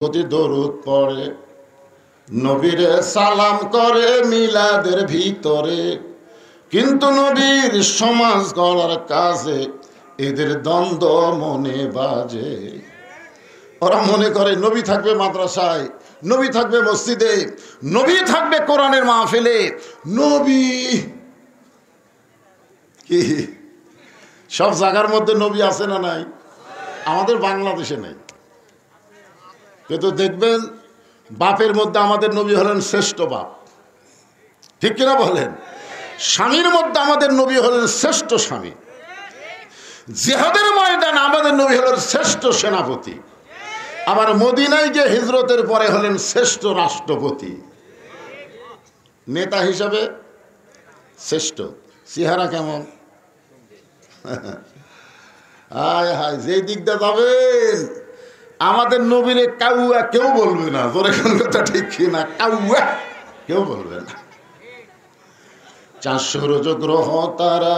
প্রতি দরুদ পড়ে, নবীরে সালাম করে মিলাদের ভিতরে, কিন্তু নবীর সমাজ গড়ার কাজে এদের দ্বন্দ্ব মনে বাজে। ওরা মনে করে নবী থাকবে মাদ্রাসায়, নবী থাকবে মসজিদে, নবী থাকবে কোরআনের মাহফিলে। নবী কি সব জায়গার মধ্যে নবী আছে না নাই? আমাদের বাংলাদেশে নেই, কিন্তু দেখবেন বাপের মধ্যে আমাদের নবী হলেন শ্রেষ্ঠ বাপ, ঠিক কিনা বলেন? স্বামীর মধ্যে আমাদের নবী হলেন শ্রেষ্ঠ স্বামী, জিহাদের ময়দানে আমাদের নবী হলেন শ্রেষ্ঠ সেনাপতি, আবার মদিনায় গিয়ে হিজরতের পরে হলেন শ্রেষ্ঠ রাষ্ট্রপতি, নেতা হিসাবে শ্রেষ্ঠ। চেহারা কেমন? হায় হায়, যে দিকটা যাবেন আমাদের নবীরে কাউয়া কেউ বলবে না, তোর এখন কথা ঠিক কিনা? কাউয়া কেউ বলবে না। 400 গ্রহ তারা,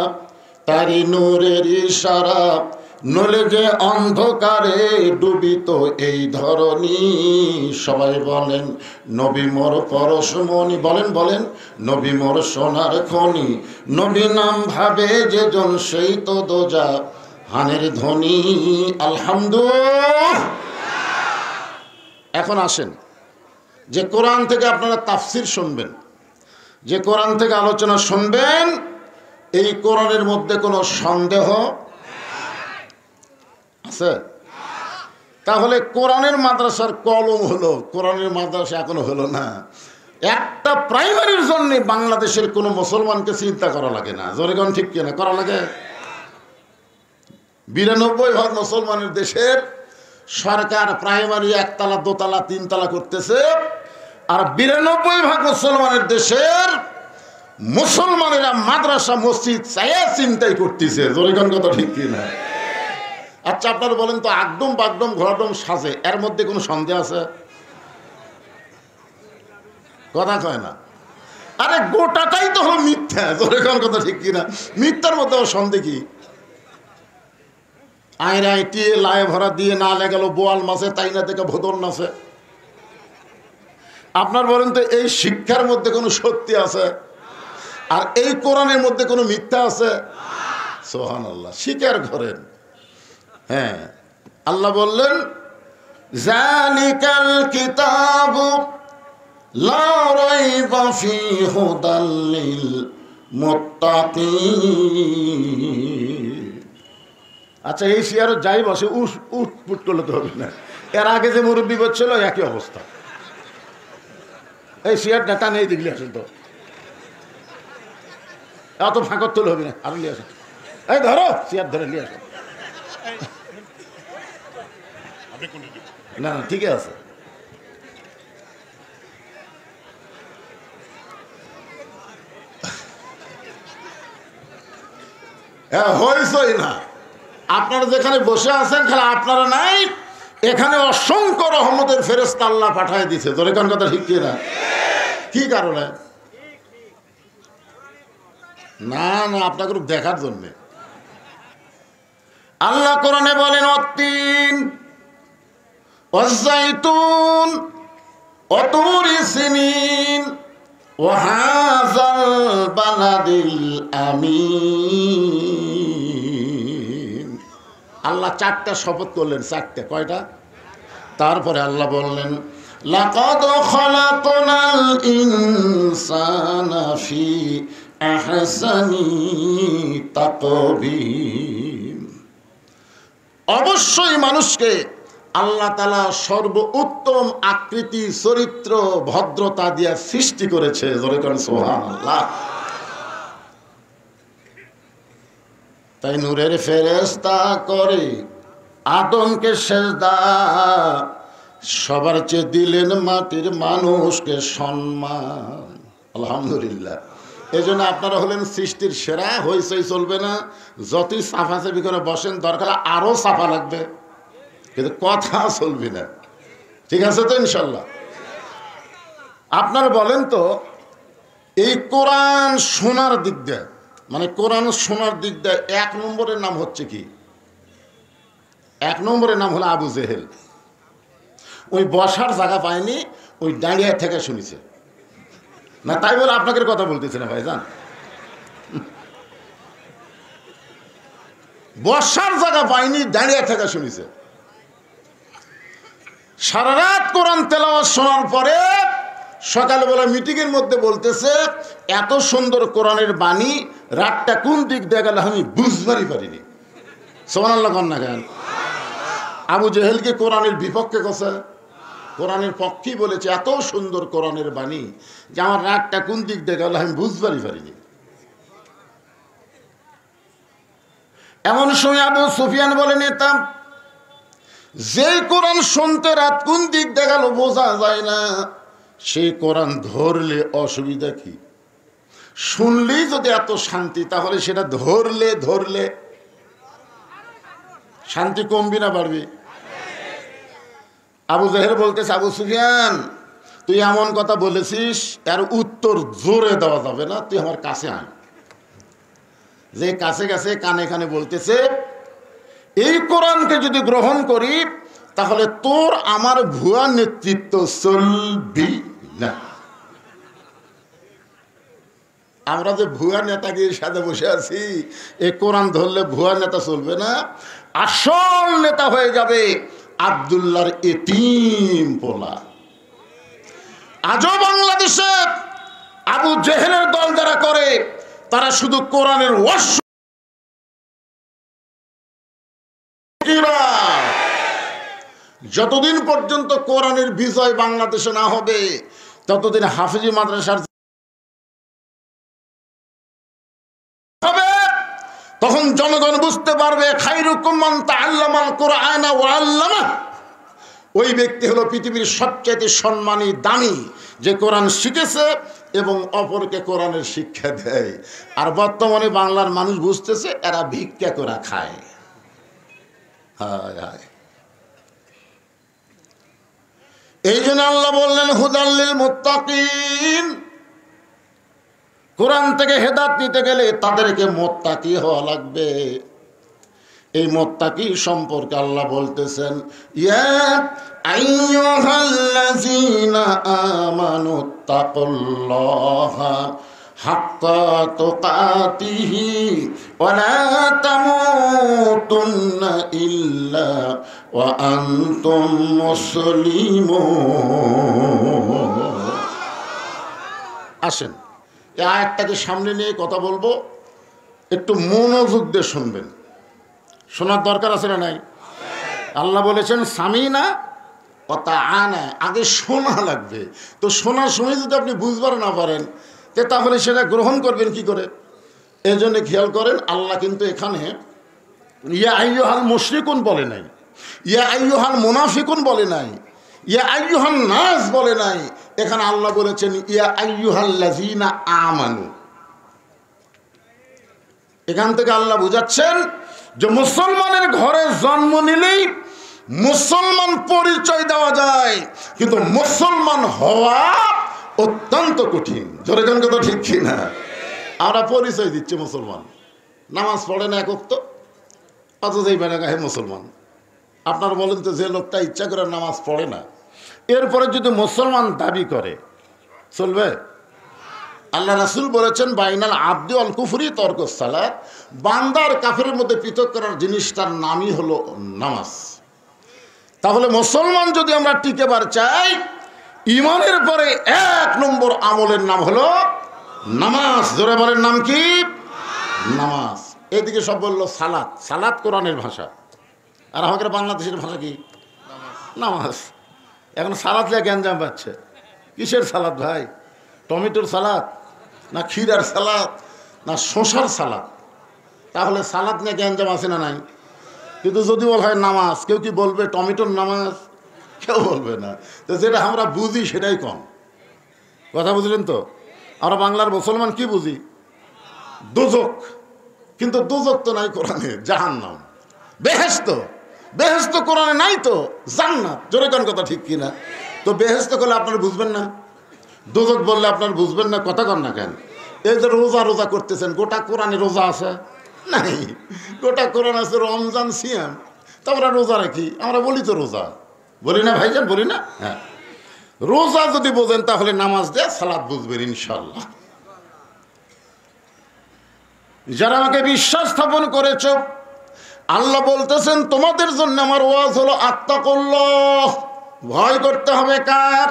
তারি নূরের ইশারা, নলে যে অন্ধকারে ডুবিত এই ধরনী। সবাই বলেন নবী মোর পরশমণি, বলেন বলেন নবী মোর সোনার খনি, নবী নাম ভাবে যে জন সেই তো দোজা হানের ধ্বনি। আলহামদুলিল্লাহ। এখন আসেন যে কোরআন থেকে আপনারা তাফসির শুনবেন, যে কোরআন থেকে আলোচনা শুনবেন, এই কোরআনের মধ্যে কোনো সন্দেহ আছে? তাহলে কোরআনের মাদ্রাসার কলম হলো, কোরআনের মাদ্রাসা এখনো হলো না। একটা প্রাইমারির জন্য বাংলাদেশের কোনো মুসলমানকে চিন্তা করা লাগে না, জোরেগণ ঠিক কিনা? করা লাগে। 92% মুসলমানের দেশের সরকার প্রাইমারি 1 তলা 2 তলা 3 তলা করতেছে, আর 92% মুসলমানের দেশের মুসলমানেরা মাদ্রাসা মসজিদ চাইয়া চিন্তাই করতেছে, জোরেগণ কথা ঠিক কিনা? আচ্ছা আপনারা বলেন তো, আগডম বাগডম ঘোড়াডম সাজে, এর মধ্যে কোনো সন্দেহ আছে? কথা কয় না। আরে গোটাটাই তো হলো মিথ্যা, জোরেগণ কথা ঠিক কিনা? মিথ্যার মধ্যে সন্দেহ কি? আয়রায় টিয়ে লায়ে ভরা দিয়ে না লেগেল বোয়াল মাছে, তাই না দেখে ভোদর নাচে। আপনার বলেন তো, এই শিক্ষার মধ্যে কোনো সত্যি আছে? আর এই কোরআনের মধ্যে কোনো মিথ্যা আছে? সুবহানাল্লাহ, স্বীকার করেন। হ্যাঁ, আল্লাহ বললেন যালিকাল কিতাবু লা রাইবা ফীহি হুদাল লিল মুত্তাকিন। আচ্ছা, এই চেয়ারে যাই বসে উঠপুট করলে তো হবে না। এর আগে যে মুরব্বী বলছিল একই অবস্থা। এই চেয়ারটা টানে এই দিকলে আসেন তো, এত ফাঁকর তুলে হবে না। আরো নিয়ে আসেন, এই ধরো চেয়ার ধরে নিয়ে আসেন। না না, ঠিকই আছে। হ্যাঁ, হয়েছই না। আপনারা যেখানে বসে আছেন, খালি আপনারা নাই, এখানে অসংখ্য রহমতের ফেরেশতা আল্লাহ পাঠায় দিছে। তোর এখান কথা ঠিক কিনা? কি কারণে? না না, আপনাকে দেখার জন্য। আল্লাহ কোরআনে বলেন অত্তিন ওয়াজ্জাইতুন ওয়াতুরি সিনিন ওয়া হাযাল বালাদিল আমিন। আল্লাহ 4টা শপথ করলেন। 4টা কয়টা? তারপরে আল্লাহ বললেন লাকাদ খালাকনাল ইনসানা ফি আহসানি তাকবীম। অবশ্যই মানুষকে আল্লাহ তাআলা সর্বোত্তম আকৃতি, চরিত্র, ভদ্রতা দিয়ে সৃষ্টি করেছে। জোরে বলেন সুবহানাল্লাহ। তাই নূরের ফেরেশতা করে আদমকে সেজদা, সবার চেয়ে দিলেন মাটির মানুষকে সম্মান। আলহামদুলিল্লাহ। এই জন্য আপনারা হলেন সৃষ্টির সেরা। হইচই চলবে না, যতই চাফাচাফি করে বসেন, দরকার আরো চাপা লাগবে, কিন্তু কথা চলবে না। ঠিক আছে তো ইনশাল্লাহ? আপনারা বলেন তো, এই কোরআন শোনার দিক দিয়ে, মানে কোরআন শোনার দিক দিয়ে 1 নম্বরের নাম হচ্ছে কি? 1 নম্বরের নাম হলো আবু জেহেল। ওই বসার জায়গা পায়নি, ওই দাঁড়িয়ে থেকে শুনেছে। না তাই বলে আপনাকে কথা বলতেছে না ভাইজান, বসার জায়গা পায়নি, দাঁড়িয়ে থেকে শুনেছে। সারা রাত কোরআন তেলাওয়াত শোনার পরে সকালবেলা মিটিংয়ের মধ্যে বলতেছে, এত সুন্দর কোরআনের বাণী, রাতটা কোন দিক দিয়ে গেল আমি বুঝবারই পারিনি। সুবহানাল্লাহ কন না কেন? আবু জেহেলকে কোরআনের বিপক্ষে কথা, কোরআনের পক্ষেই বলেছে, এত সুন্দর কোরআনের বাণী যে আমার রাতটা কোন দিক দিয়ে গেল আমি বুঝবারই পারিনি। এমন সময় আবু সুফিয়ান বলে নিতাম, যেই কোরআন শুনতে রাত কোন দিক দিয়ে গেল বোঝা যায় না, সেই কোরআন ধরলে অসুবিধা কি? শুনলেই যদি এত শান্তি, তাহলে সেটা ধরলে শান্তি কমবি না বাড়বি? আবু জেহেল বলতেছে, আবু সুফিয়ান তুই এমন কথা বলেছিস, এর উত্তর জোরে দেওয়া যাবে না, তুই আমার কাছে আয়। যে কাছে কাছে কানে কানে বলতেছে, এই কোরআনকে যদি গ্রহণ করি তাহলে তোর আমার ভুয়া নেতৃত্ব চলবি না। আমরা যে ভুয়া নেতাগির সাথে বসে আছি, এই কোরআন ধরলে ভুয়া নেতা চলবে না, আসল নেতা হয়ে যাবে আব্দুল্লাহর এতিম পোলা। আজও বাংলাদেশে আবু জেহেলের দল যারা করে, তারা শুধু কোরআনের ওয়াজ। যতদিন পর্যন্ত কোরআনের বিজয় বাংলাদেশে না হবে, ততদিন হাফিজি মাদ্রাসার হবে। তখন জনগণ বুঝতে পারবে খায়রুকুম মান তাআল্লামাল কুরআনা ওয়া আল্লামা। ওই ব্যক্তি হলো পৃথিবীর সবচেয়ে সম্মানী, দামি, যে কোরআন শিখেছে এবং অপরকে কোরআনের শিক্ষা দেয়। আর বর্তমানে বাংলার মানুষ বুঝতেছে এরা ভিক্ষা করে খায়। হায় হায়। এই জন্য আল্লাহ বললেন হুদাল্লিল মুত্তাকিন, কোরআন থেকে হেদায়েত নিতে গেলে তাদেরকে মুত্তাকি হওয়া লাগবে। এই মুত্তাকি সম্পর্কে আল্লাহ বলতেছেন, ইয়া আইয়ুহাল্লাযীনা আমানুত্তাকুল্লাহা হাক্কা তুকাতিহি ওয়া লা তামুতুন্না ইল্লা ওয়া আনতুম মুসলিমুন। আসেন এই আয়াতটাকে সামনে নিয়ে কথা বলবো, একটু মনোযোগ দিয়ে শুনবেন। শোনার দরকার আছে না নাই? আল্লাহ বলেছেন সামিনা কথা আনা, আগে শোনা লাগবে। তো শোনার সময় যদি আপনি বুঝবার না পারেন, তাহলে সেটা গ্রহণ করবেন কি করে? এই জন্য খেয়াল করেন, আল্লাহ কিন্তু এখানে ইয়া আইয়ুহাল মুশরিকুন বলে নাই, ইয়া আইয়ুহাল মুনাফিকুন বলে নাই, ইয়া আইয়ুহান নাস বলে নাই। এখানে আল্লাহ বলেছেন ইয়া আইয়ুহাল্লাযীনা আমানু। এখান থেকে আল্লাহ বুঝাচ্ছেন যে মুসলমানের ঘরে জন্ম নিলেই মুসলমান পরিচয় দেওয়া যায়, কিন্তু মুসলমান হওয়া অত্যন্ত কঠিন। জোরে কোন কথা ঠিক কি না? আমরা পরিচয় দিচ্ছি মুসলমান, নামাজ পড়ে না এক ওয়াক্ত, অথচ এই বেড়া গায়ে মুসলমান। আপনারা বলেন তো, যে লোকটা ইচ্ছা করে নামাজ পড়ে না, এরপরে যদি মুসলমান দাবি করে, চলবে? আল্লাহ রাসূল বলেছেন বাইনাল আবদি ওয়াল কুফরি তরকুস সালাত, বান্দার কাফেরের মধ্যে পৃথক করার জিনিসটার নামই হলো নামাজ। তাহলে মুসলমান যদি আমরা টিকেবার চাই, ইমানের পরে 1 নম্বর আমলের নাম হলো নামাজ। জোরে বলেন নাম কি? নামাজ। এদিকে সব বললো সালাত, সালাত কোরআনের ভাষা, আর আমাদের বাংলাদেশের ভাষা কি? নামাজ। এখন সালাত লিয়ে গ্যাঞ্জাম পাচ্ছে। কিসের সালাত ভাই? টমেটোর সালাদ, না ক্ষীরার সালাদ, না শসার সালাদ? তাহলে সালাদ নিয়ে গ্যাঞ্জাম আছে না নাই? কিন্তু যদি বলা হয় নামাজ, কেউ কি বলবে টমেটোর নামাজ? কেউ বলবে না। তো যেটা আমরা বুঝি সেটাই কম। কথা বুঝলেন তো? আমরা বাংলার মুসলমান কি বুঝি? দোজক। কিন্তু দোজক তো নাই কোরআনে, জাহান্নাম। বেহেশত, বেহেশত কোরআনে নাই তো, জান্নাত। জোরে কোন কথা ঠিক কিনা? তো বেহেশত করলে আপনারা বুঝবেন না, দোজক বললে আপনারা বুঝবেন না, কথা কন না কেন? এই যে রোজা রোজা করতেছেন, গোটা কোরআনে রোজা আছে নাই? গোটা কোরআন আছে রমজান সিয়াম, তো আমরা রোজা রাখি, আমরা বলি তো রোজা। বলি না ভাইজান, বলি না? হ্যাঁ, রোজা যদি বোঝেন তাহলে নামাজ দেয়া সালাত বুঝবেন ইনশাল্লাহ। যারা আমাকে বিশ্বাস স্থাপন করেছ, আল্লাহ বলতেছেন তোমাদের জন্য আমার ওয়াজ হলো আত্তাকুল্লাহ, ভয় করতে হবে কার?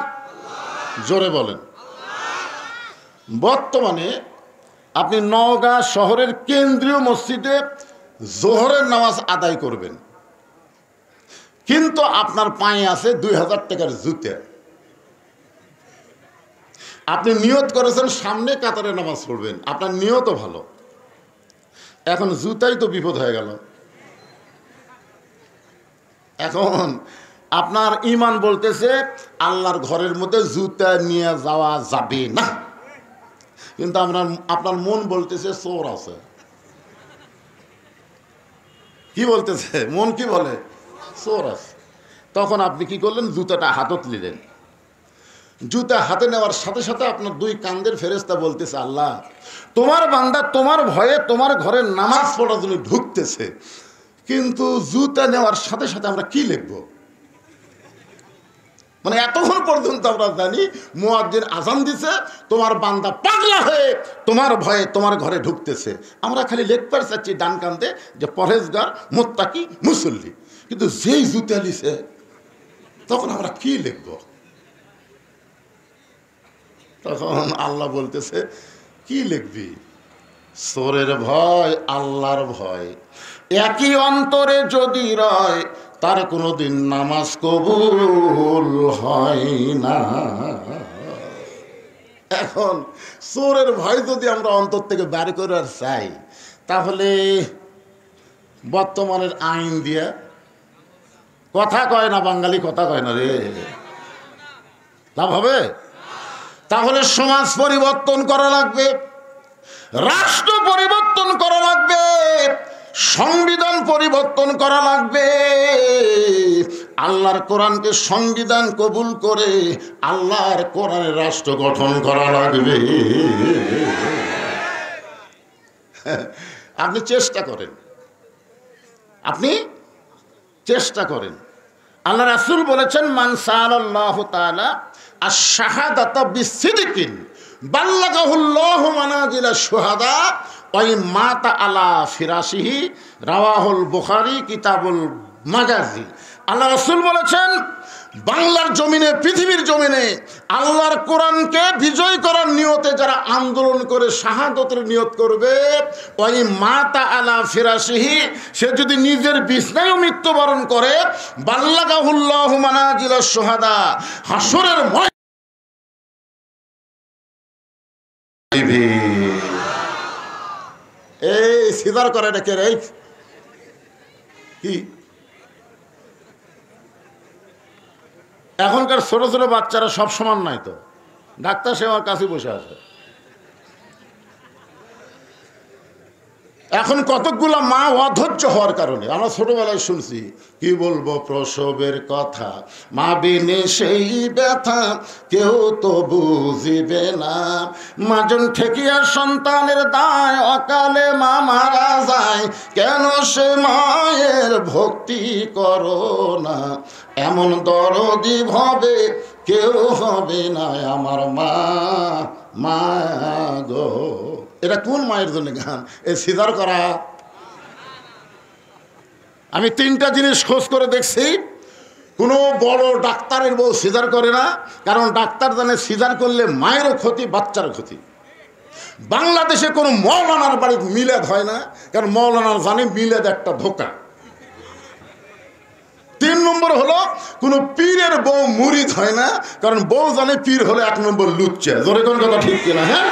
জোরে বলেন। বর্তমানে আপনি নওগাঁ শহরের কেন্দ্রীয় মসজিদে জোহরের নামাজ আদায় করবেন, কিন্তু আপনার পায়ে আছে 2000 টাকার জুতা। আপনি নিয়ত করেছেন সামনে কাতারে নামাজ পড়বেন, আপনার নিয়তও ভালো, এখন জুতাই তো বিপদ হয়ে গেল। এখন আপনার ঈমান বলতেছে আল্লাহর ঘরের মধ্যে জুতা নিয়ে যাওয়া যাবে না, কিন্তু আপনার মন বলতেছে চোর আছে। কি বলতেছে মন? কি বলে? চোর আছে। তখন আপনি কি করলেন? জুতাটা হাতত নিলেন। জুতা হাতে নেওয়ার সাথে সাথে আপনার দুই কান্দের ফেরেশতা বলতেছে আল্লাহ তোমার বান্দা তোমার ভয়ে তোমার ঘরে নামাজ পড়ার জন্য ঢুকতেছে, কিন্তু জুতা নেওয়ার সাথে সাথে আমরা কি লিখব? মানে এতক্ষণ পর্যন্ত আমরা জানি মুয়াজ্জিন আযান দিছে, তোমার বান্দা পাগলা হয়ে তোমার ভয়ে তোমার ঘরে ঢুকতেছে, আমরা খালি লেখবার চাচ্ছি ডান কান্দে যে পরহেজগার, মুত্তাকি, মুসল্লি, কিন্তু যেই জুতা লিছে তখন আমরা কি লিখব? তখন আল্লাহ বলতেছে কি লিখবি? চোরের ভয়, আল্লাহর ভয় একই অন্তরে যদি রয় তার কোনোদিন নামাজ কবুল হয় না। এখন চোরের ভয় যদি আমরা অন্তর থেকে বের করার চাই, তাহলে বর্তমানের আইন দিয়ে কথা কয় না, বাঙালি কথা কয় না রে, লাভ হবে? তাহলে সমাজ পরিবর্তন করা লাগবে, রাষ্ট্র পরিবর্তন করা লাগবে, সংবিধান পরিবর্তন করা লাগবে। আল্লাহর কোরআনকে সংবিধান কবুল করে আল্লাহর কোরআনের রাষ্ট্র গঠন করা লাগবে। আপনি চেষ্টা করেন, আপনি চেষ্টা করেন। আল্লাহ রাসূল বলেছেন মান সাআলাল্লাহু তাআলা আশ-শাহাদাতা বিসিদকিন বাল্লাগাহুল্লাহু মানাজিলা শুহাদা ওই মাতা আলা ফিরাশিহি, রাওয়াহুল বুখারী কিতাবুল মাগাজি। আল্লাহ রাসূল বলেছেন বাংলার জমিনে, পৃথিবীর জমিনে আল্লাহর কোরআনকে বিজয় করার নিয়তে যারা আন্দোলন করে শাহাদতের নিয়ত করবে, ওই মাতা আলা ফিরাশিহি, সে যদি নিজের বিছনায়ও মৃত্যুবরণ করে, বাল্লাগাহুল্লাহু মানাজিলা শুহাদা, হাসরের এই সিজার করে ডেকে রে কি? এখনকার ছোট ছোট বাচ্চারা সব সমান নাই তো, ডাক্তার সে আমার কাছে বসে আছে। এখন কতকগুলা মা অধৈর্য হওয়ার কারণে, আমরা ছোটবেলায় শুনছি কি বলবো প্রসবের কথা, মা বিনে সেই ব্যথা কেউ তো বুঝিবে না, মাজন ঠেকিয়া সন্তানের দায়, অকালে মা মারা যায়, কেন সে মায়ের ভক্তি করো না, এমন দরদি ভাবে কেউ হবে না আমার মা, মা গো। এটা কোন মায়ের জন্য গান? এই সিজার করা। আমি 3টা জিনিস খোঁজ করে দেখছি, কোনো বড় ডাক্তারের বউ সিজার করে না, কারণ ডাক্তার জানে সিজার করলে মায়েরও ক্ষতি, বাচ্চারও ক্ষতি। বাংলাদেশে কোনো মৌলানার বাড়িতে মিলাদ হয় না, কারণ মৌলানার জানে মিলাদ একটা ধোঁকা। 3 নম্বর হলো কোনো পীরের বউ মুরিদ হয় না, কারণ বউ জানে পীর হলো 1 নম্বর লুচ্চা। জোরে কোন কথা ঠিক কিনা? হ্যাঁ,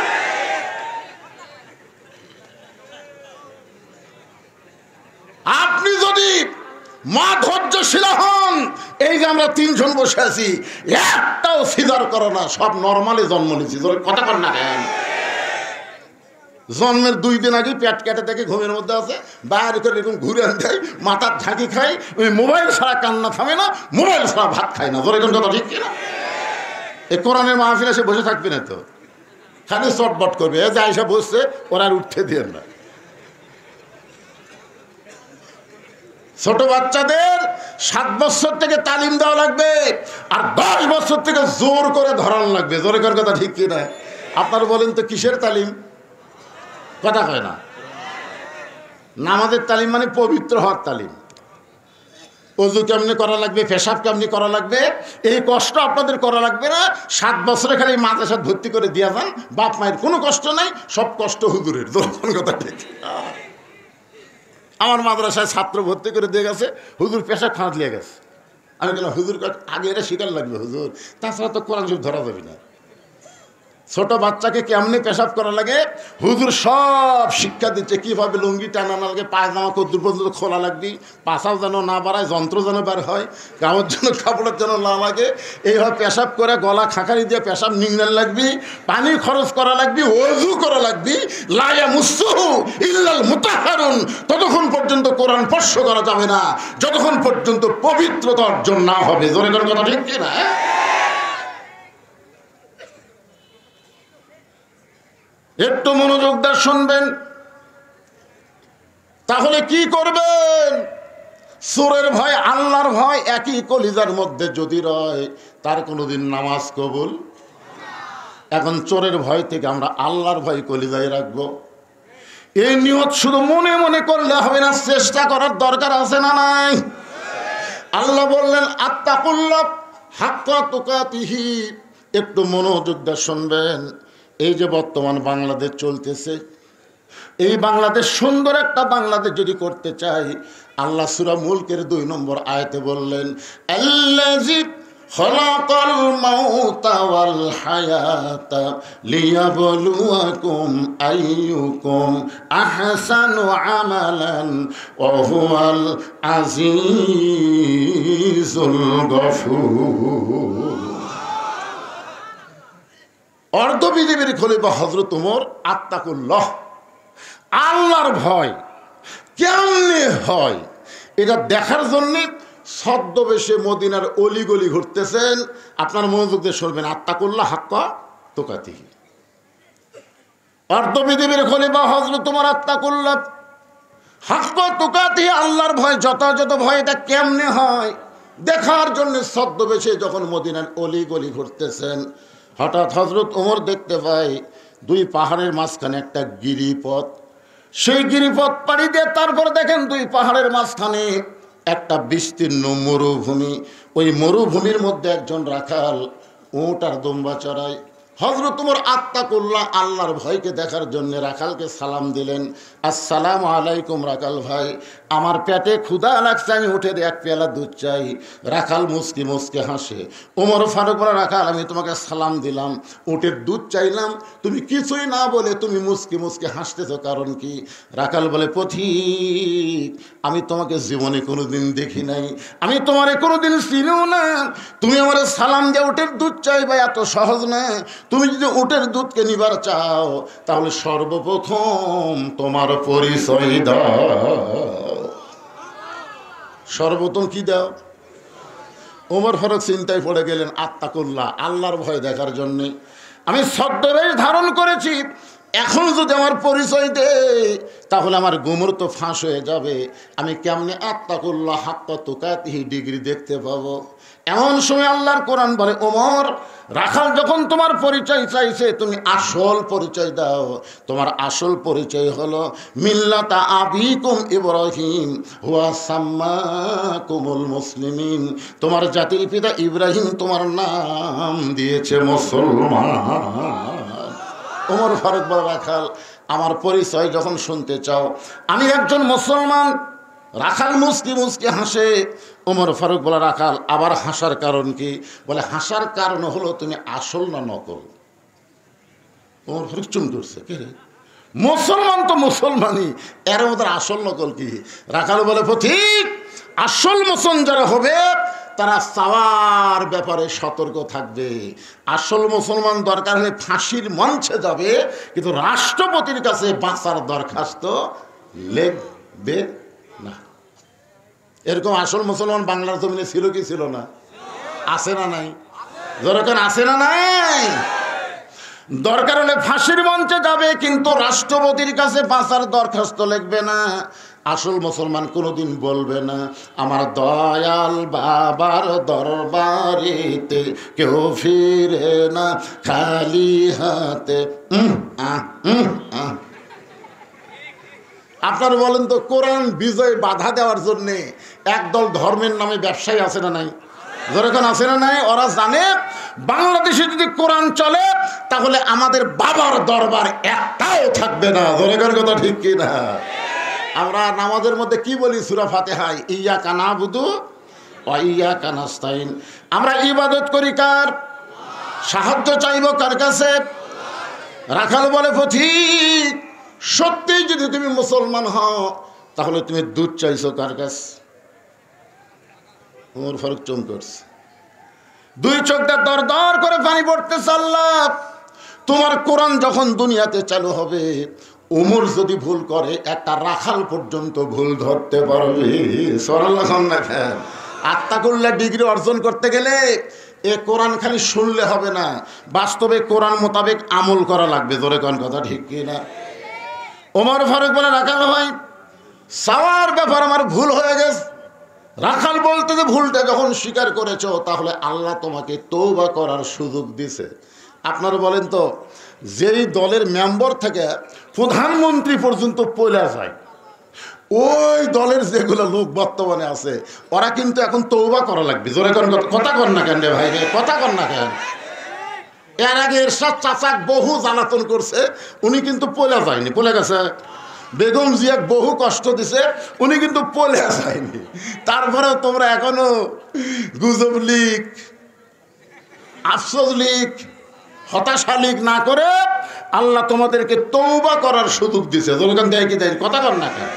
আপনি যদি মা ধৈর্যশীল হন, এই যে আমরা 3 জন বসে আছি, একটাও সিজার করো না, সব নর্মালি জন্ম নিয়েছি। কথা কর না কেন? জন্মের 2 দিন আগে পেট কেটে দেখে ঘুমের মধ্যে আছে, বাইরে করে এরকম ঘুরে দেয়, মাথার ঝাঁকি খাই, ওই মোবাইল ছাড়া কান্না থামে না, মোবাইল ছাড়া ভাত খায় না। ধরে কোন কথা ঠিক কিনা? এই কোরআনের মাহফিলে এসে বসে থাকবি না তো, খালি চটবট করবে। এ যা এসে বসছে ওরা আর উঠতে দিয়ে না। ছোট বাচ্চাদের 7 বছর থেকে তালিম দেওয়া লাগবে, আর 10 বছর থেকে জোর করে ধরানো লাগবে। জোরে করার কথা ঠিক কিনা? আপনারা বলেন তো কিসের তালিম? কথা কয় না। নামাজের তালিম মানে পবিত্র হওয়ার তালিম। ওযু কেমনি করা লাগবে, পেশাব কেমনি করা লাগবে, এই কষ্ট আপনাদের করা লাগবে না। 7 বছরে খালি মাদ্রাসায় ভর্তি করে দিয়া যান, বাপ মায়ের কোনো কষ্ট নাই, সব কষ্ট হুজুরের। দর্শন কথা ঠিক। আমার মাদ্রাসায় ছাত্র ভর্তি করে দিয়ে গেছে, হুজুর পেশাব খানাত লিয়ে গেছে। আমি বললাম হুজুর আগে এটা শিকার লাগবে হুজুর, তাছাড়া তো কোরআন শরীফ ধরা যাবে না। ছোট বাচ্চাকে কেমনি পেশাব করা লাগে হুজুর সব শিক্ষা দিচ্ছে। কিভাবে লুঙ্গি টানানো লাগে, পায়জামা কদ্দুর পর্যন্ত খোলা লাগবে, পাশাও যেন না বাড়ায়, যন্ত্র যেন বের হয়, গাওয়ার জন্য কাপড়ের যেন না লাগে, এইভাবে পেশাব করে গলা খাঁকারি দিয়ে পেশাব নিংড়ান লাগবি, পানি খরচ করা লাগবি, ওযু করা লাগবি। লা ইয়ামুসসুহু ইল্লাল মুতাহহারুন, ততক্ষণ পর্যন্ত কোরআন স্পর্শ করা যাবে না যতক্ষণ পর্যন্ত পবিত্রতা অর্জন না হবে। জোরে করে কথা ঠিক কিনা? একটু মনোযোগ দিয়ে শুনবেন, তাহলে কি করবেন? চোরের ভয় আল্লাহর ভয় একই কলিজার মধ্যে যদি রয়, তার কোনোদিন নামাজ কবুল। এখন চোরের ভয় থেকে আমরা আল্লাহর ভয় কলিজায় রাখবো। এই নিয়ত শুধু মনে মনে করলে হবে না, চেষ্টা করার দরকার আছে না নাই? আল্লাহ বললেন আত্তাকুল্লাহ হাক্কা তুকাতিহি। একটু মনোযোগ দিয়ে শুনবেন। এই যে বর্তমান বাংলাদেশ চলতেছে, এই বাংলাদেশ সুন্দর একটা বাংলাদেশ যদি করতে চাই, আল্লাহ সূরা মুলকের 2 নম্বর আয়াতে বললেন আল্লাযী খালাকাল মাউতা ওয়াল হায়াতা লিয়াবলুয়াকুম আইয়ুকুম আহসানু আমালান ওয়া হুয়াল আজিজুল গফুর। অর্ধপৃথিবীর খলিফা হযরত ওমর আত্তাকুল্লাহ, আল্লাহর ভয় কেমনে হয় এটা দেখার জন্যে ছদ্মবেশে মদিনার অলিগলি ঘুরতেছেন। আপনার মনোযোগ দিয়ে শুনবেন। আত্তাকুল্লাহ হাক্কা তুকাতিহি। অর্ধপৃথিবীর খলিফা হযরত ওমর আত্তাকুল্লাহ হাক্কা তুকাতিহি, আল্লাহর ভয় যথাযথ ভয় এটা কেমনে হয় দেখার জন্য ছদ্মবেশে যখন মদিনার অলিগলি ঘুরতেছেন, হঠাৎ হযরত ওমর দেখতে পায় 2 পাহাড়ের মাঝখানে একটা গিরিপথ। সেই গিরিপথ পাড়ি দিয়ে তারপর দেখেন 2 পাহাড়ের মাঝখানে একটা বিস্তীর্ণ মরুভূমি। ওই মরুভূমির মধ্যে একজন রাখাল উট আর দুম্বা চড়ায়। হযরত ওমর আত্তাকুল্লাহ আল্লাহর ভয়কে দেখার জন্য রাখালকে সালাম দিলেন, আসসালামু আলাইকুম রাখাল ভাই, আমার পেটে ক্ষুধা লাগছে, আমি উঠে 1 পেয়ালা দুধ চাই। রাখাল মুচকি মুচকি হাসে। ওমর ফারুক বলে রাখাল আমি তোমাকে সালাম দিলাম, উটের দুধ চাইলাম, তুমি কিছুই না বলে তুমি মুচকি মুচকি হাসতেছো, কারণ কি? রাখাল বলে পথিক, আমি তোমাকে জীবনে কোনোদিন দেখি নাই, আমি তোমারে কোনোদিন চিনিও না, তুমি আমার সালাম দিয়ে উটের দুধ চাইবা এত সহজ না। তুমি যদি উটের দুধকে নিবার চাও তাহলে সর্বপ্রথম তোমার পরিচয় দাও। সর্বপ্রথম কি দাও? ওমর ফারুক চিন্তায় পড়ে গেলেন। আত্তাকুল্লাহ আল্লাহর ভয় দেখার জন্যে আমি ছদ্মবেশ ধারণ করেছি, এখন যদি আমার পরিচয় দেয় তাহলে আমার গুমর তো ফাঁস হয়ে যাবে। আমি কেমনে আত্তাকুল্লাহ হাক্কা তুকাতিহি ডিগ্রি দেখতে পাবো? এমন সময় আল্লাহর কোরআন বলে ওমর, রাখাল যখন তোমার পরিচয় চাইছে তুমি আসল পরিচয় দাও। তোমার আসল পরিচয় হলো মিল্লাতা আবিকুম ইব্রাহিম হুয়া সাম্মাকুমুল মুসলিমিন। তোমার জাতির পিতা ইব্রাহিম তোমার নাম দিয়েছে মুসলমান। ওমর ফারুক বলে রাখাল আমার পরিচয় যখন শুনতে চাও আমি একজন মুসলমান। রাখাল মুচকি মুচকি হাসে। ওমর ফারুক বলে রাখাল আবার হাসার কারণ কি? বলে হাসার কারণ হলো তুমি আসল না নকল। ওমর ফারুক চুম করছে, কে রে? মুসলমান তো মুসলমানই, এর মধ্যে আসল নকল কি? রাখাল বলে পথিক, আসল মুসলমান যারা হবে তারা চাওয়ার ব্যাপারে সতর্ক থাকবে। আসল মুসলমান দরকার হলে ফাঁসির মঞ্চে যাবে, কিন্তু রাষ্ট্রপতির কাছে বাঁচার দরখাস্ত লিখবে না। এরকম আসল মুসলমান বাংলার জমিনে ছিল কি ছিল না? আছে না নাই? দরকার আছে না নাই? দরকার হলে ফাঁসির মঞ্চে যাবে, কিন্তু রাষ্ট্রপতির কাছে বাঁচার দরখাস্ত লিখবে না। আসল মুসলমান কোনোদিন বলবে না আমার দয়াল বাবার দরবারেতে কেউ ফিরে না খালি হাতে। আপনারা বলেন তো, কোরআন বিজয় বাধা দেওয়ার জন্য একদল ধর্মের নামে ব্যবসায়ী আছে না নাই? যেরকম আছে না নাই? ওরা জানে বাংলাদেশে যদি কোরআন চলে তাহলে আমাদের বাবার দরবার একটাও থাকবে না। যেরকম কথা ঠিক কি না? আমরা নামাজের মধ্যে কি বলি সূরা ফাতিহায়? ইয়্যাকা না'বুদু ওয়া ইয়্যাকা নাস্তাইন। আমরা ইবাদত করি কার? সাহায্য চাইব কার কাছে? রাখাল বলে পথিক, সত্যি যদি তুমি মুসলমান হও তাহলে তুমি দুধ চাইছো কার কাছে? ওমর ফারুক চুম করছে, দুই চোখটা দর দর করে পানি পড়তেছে। আল্লাহ, তোমার কোরআন যখন দুনিয়াতে চালু হবে, ওমর যদি ভুল করে একটা রাখাল পর্যন্ত ভুল ধরতে পারবে। সুবহানাল্লাহ। আত্তাকুল্লাহ ডিগ্রি অর্জন করতে গেলে এ কোরআন খালি শুনলে হবে না, বাস্তবে কোরআন মোতাবেক আমল করা লাগবে। জোরে কোন কথা ঠিক কি না? ওমর ফারুক বলে, রাখাল ভাই, চাওয়ার ব্যাপার আমার ভুল হয়ে গেছে। রাখাল বলতে যে ভুলটা যখন স্বীকার করেছো তাহলে আল্লাহ তোমাকে তওবা করার সুযোগ দিছে। আপনারা বলেন তো, যেই দলের মেম্বার থেকে প্রধানমন্ত্রী পর্যন্ত পয়লা যায়, ওই দলের যেগুলো লোক বর্তমানে আছে ওরা কিন্তু এখন তওবা করা লাগবে। জোরে কথা কর না কেন রে ভাই, কথা কর না কেন? এর আগে এরশাদ চাচাক বহু জ্বালাতন করছে, উনি কিন্তু পয়লা যায়নি, পলে গেছে। বেগম জিয়াক বহু কষ্ট দিছে, উনি কিন্তু পলে যায়নি। তারপরেও তোমরা এখনো গুজব লিক, আফসোস লিক, হতাশা লিক না করে আল্লাহ তোমাদেরকে তওবা করার সুযোগ দিছে। যখন দেয় কি দেয়, কথা কর না কেন?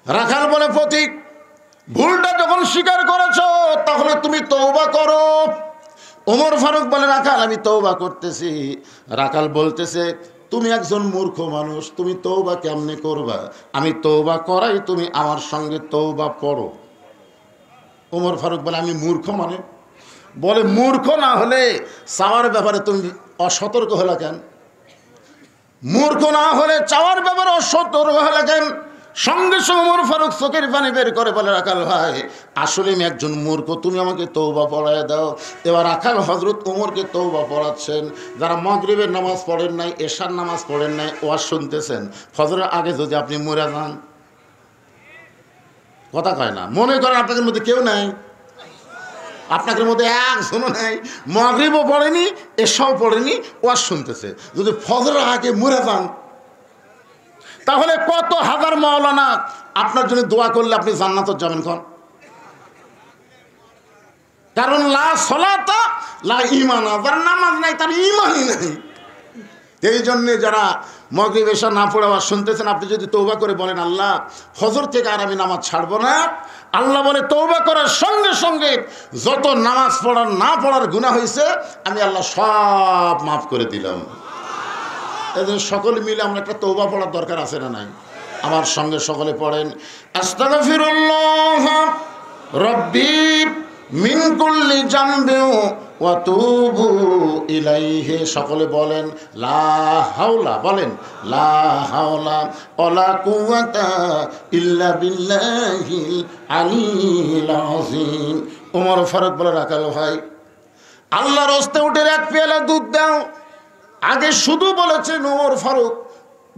রাখাল বলে, পথিক, ভুলটা যখন স্বীকার করেছো তাহলে তুমি তওবা করো। ওমর ফারুক বলে, রাখাল আমি তওবা করতেছি। রাখাল বলতেছে, তুমি একজন মূর্খ মানুষ, তুমি তওবা কেমনে করবা? আমি তওবা করাই, তুমি আমার সঙ্গে তওবা পড়ো। ওমর ফারুক বলে, আমি মূর্খ মানে? বলে, মূর্খ না হলে চাওয়ার ব্যাপারে তুমি অসতর্ক হলে কেন? মূর্খ না হলে চাওয়ার ব্যাপারে অসতর্ক হলে কেন? সঙ্গে সঙ্গে ওমর ফারুক চোখের পানি বের করে বলে, রাখাল ভাই, আসলে আমি একজন মূর্খ, তুমি আমাকে তওবা পড়ায় দাও। এবার রাখাল হযরত ওমরকে তওবা পড়াচ্ছেন। যারা মাগরিবের নামাজ পড়েন নাই, এশার নামাজ পড়েন নাই, ওয়াজ শুনতেছেন, ফজরের আগে যদি আপনি মরে যান, কথা কয় না, মনে করেন আপনাদের মধ্যে কেউ নাই, আপনাদের মধ্যে একজনও নাই, মাগরিবও পড়েনি, এশাও পড়েনি, ওয়াজ শুনতেছে, যদি ফজরের আগে মরে যান, তাহলে কত হাজার মাওলানা আপনার জন্য দোয়া করলে আপনি জান্নাতে যাবেন। কারণ লা সলাতা লা ঈমানা, যার নামাজ নাই তার ঈমানই নাই। এই জন্যে যারা মাগরিব এশা না পড়ে আওয়াজ শুনতেছেন, আপনি যদি তওবা করে বলেন, আল্লাহ ফজর থেকে আর আমি নামাজ ছাড়বো না, আল্লাহ বলে তওবা করার সঙ্গে সঙ্গে যত নামাজ পড়ার না পড়ার গুনাহ হয়েছে আমি আল্লাহ সব মাফ করে দিলাম। এদের সকলে মিলে আমরা একটা তওবা পড়ার দরকার আছে না নাই? আমার সঙ্গে সকলে পড়েন, আস্তাগফিরুল্লাহ রব্বি মিন কুল্লি জামবি ওয়া তুবু ইলাইহি। সকলে বলেন লা হাওলা, বলেন লা হাওলা ওয়ালা কুওয়াতা ইল্লা বিল্লাহিল আলিয়্যিল আযীম। ওমর ফারুক বলে, রাখাল ভাই, আল্লাহর রাস্তায় উঠে এক পেয়ালা দুধ দাও। আগে শুধু বলেছেন ওমর ফারুক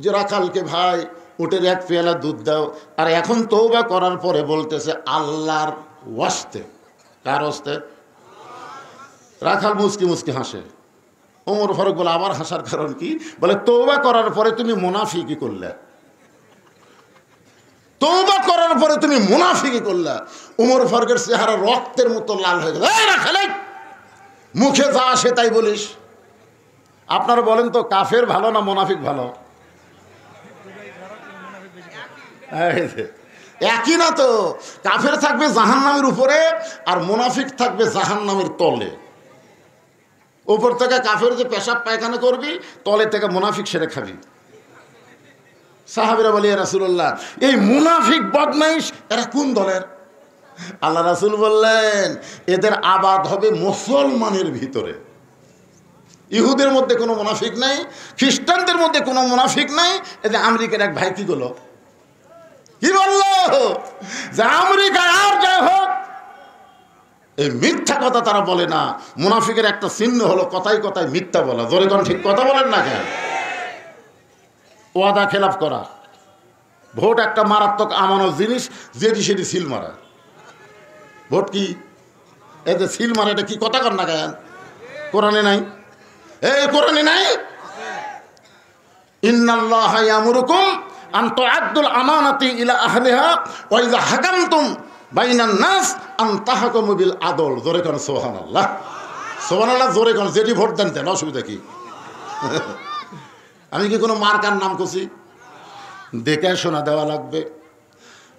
যে রাখালকে, ভাই উটের এক পেয়ালা দুধ দাও, আর এখন তওবা করার পরে বলতেছে আল্লাহর ওয়াস্তে। কার ওয়াস্তে? রাখাল মুচকি মুচকি হাসে। ওমর ফারুক বলে, আবার হাসার কারণ কি? বলে, তওবা করার পরে তুমি মুনাফিকি করলে, তওবা করার পরে তুমি মুনাফিকি করলে। ওমর ফারুকের চেহারা রক্তের মতো লাল হয়ে গেল। এই রাখাল, মুখে যা আসে তাই বলিস। আপনারা বলেন তো, কাফের ভালো না মুনাফিক ভালো? একই না তো। কাফের থাকবে জাহান্নামের উপরে আর মুনাফিক থাকবে জাহান্নামের তলে। উপর থেকে কাফের যে পেশাব পায়খানা করবি, তলে থেকে মুনাফিক সেরে খাবি। সাহাবীরা বলে, ইয়া রাসূলুল্লাহ, এই মুনাফিক বদমাইশ এরা কোন দলের? আল্লাহ রাসূল বললেন, এদের আবাদ হবে মুসলমানের ভিতরে। ইহুদের মধ্যে কোনো মুনাফিক নাই, খ্রিস্টানদের মধ্যে কোনো মুনাফিক নাই। এদের আমেরিকার এক ভাই কি করলো, কি বললো যে আমেরিকা আর যাই হোক, এই মিথ্যা কথা তারা বলে না। মুনাফিকের একটা চিহ্ন হলো কথায় কথায় মিথ্যা বলা। জোরে কোন ঠিক কথা বলেন না কেন? ওয়াদা খেলাফ করা। ভোট একটা মারাত্মক আমানত জিনিস, যেটি সেটি সিল মারা। ভোট কি এতে সিল মারা, এটা কি কথা কর না কেন? কোরআনে নাই? এই কোরআনে নাই? ইন্নাল্লাহা ইয়ামুরুকুম আন তুআদ্দুল আমানাতি ইলা আহলিহা ওয়া ইযা হাকামতুম বাইনান নাস আন তাহকুমু বিল আদল। জোরে কোন সুবহানাল্লাহ। সুবহানাল্লাহ জোরে কোন। যেটি ভোট দেন দেন, অসুবিধা কি? আমি কি কোনো মার্কার নাম করছি? দেখে শোনা দেওয়া লাগবে।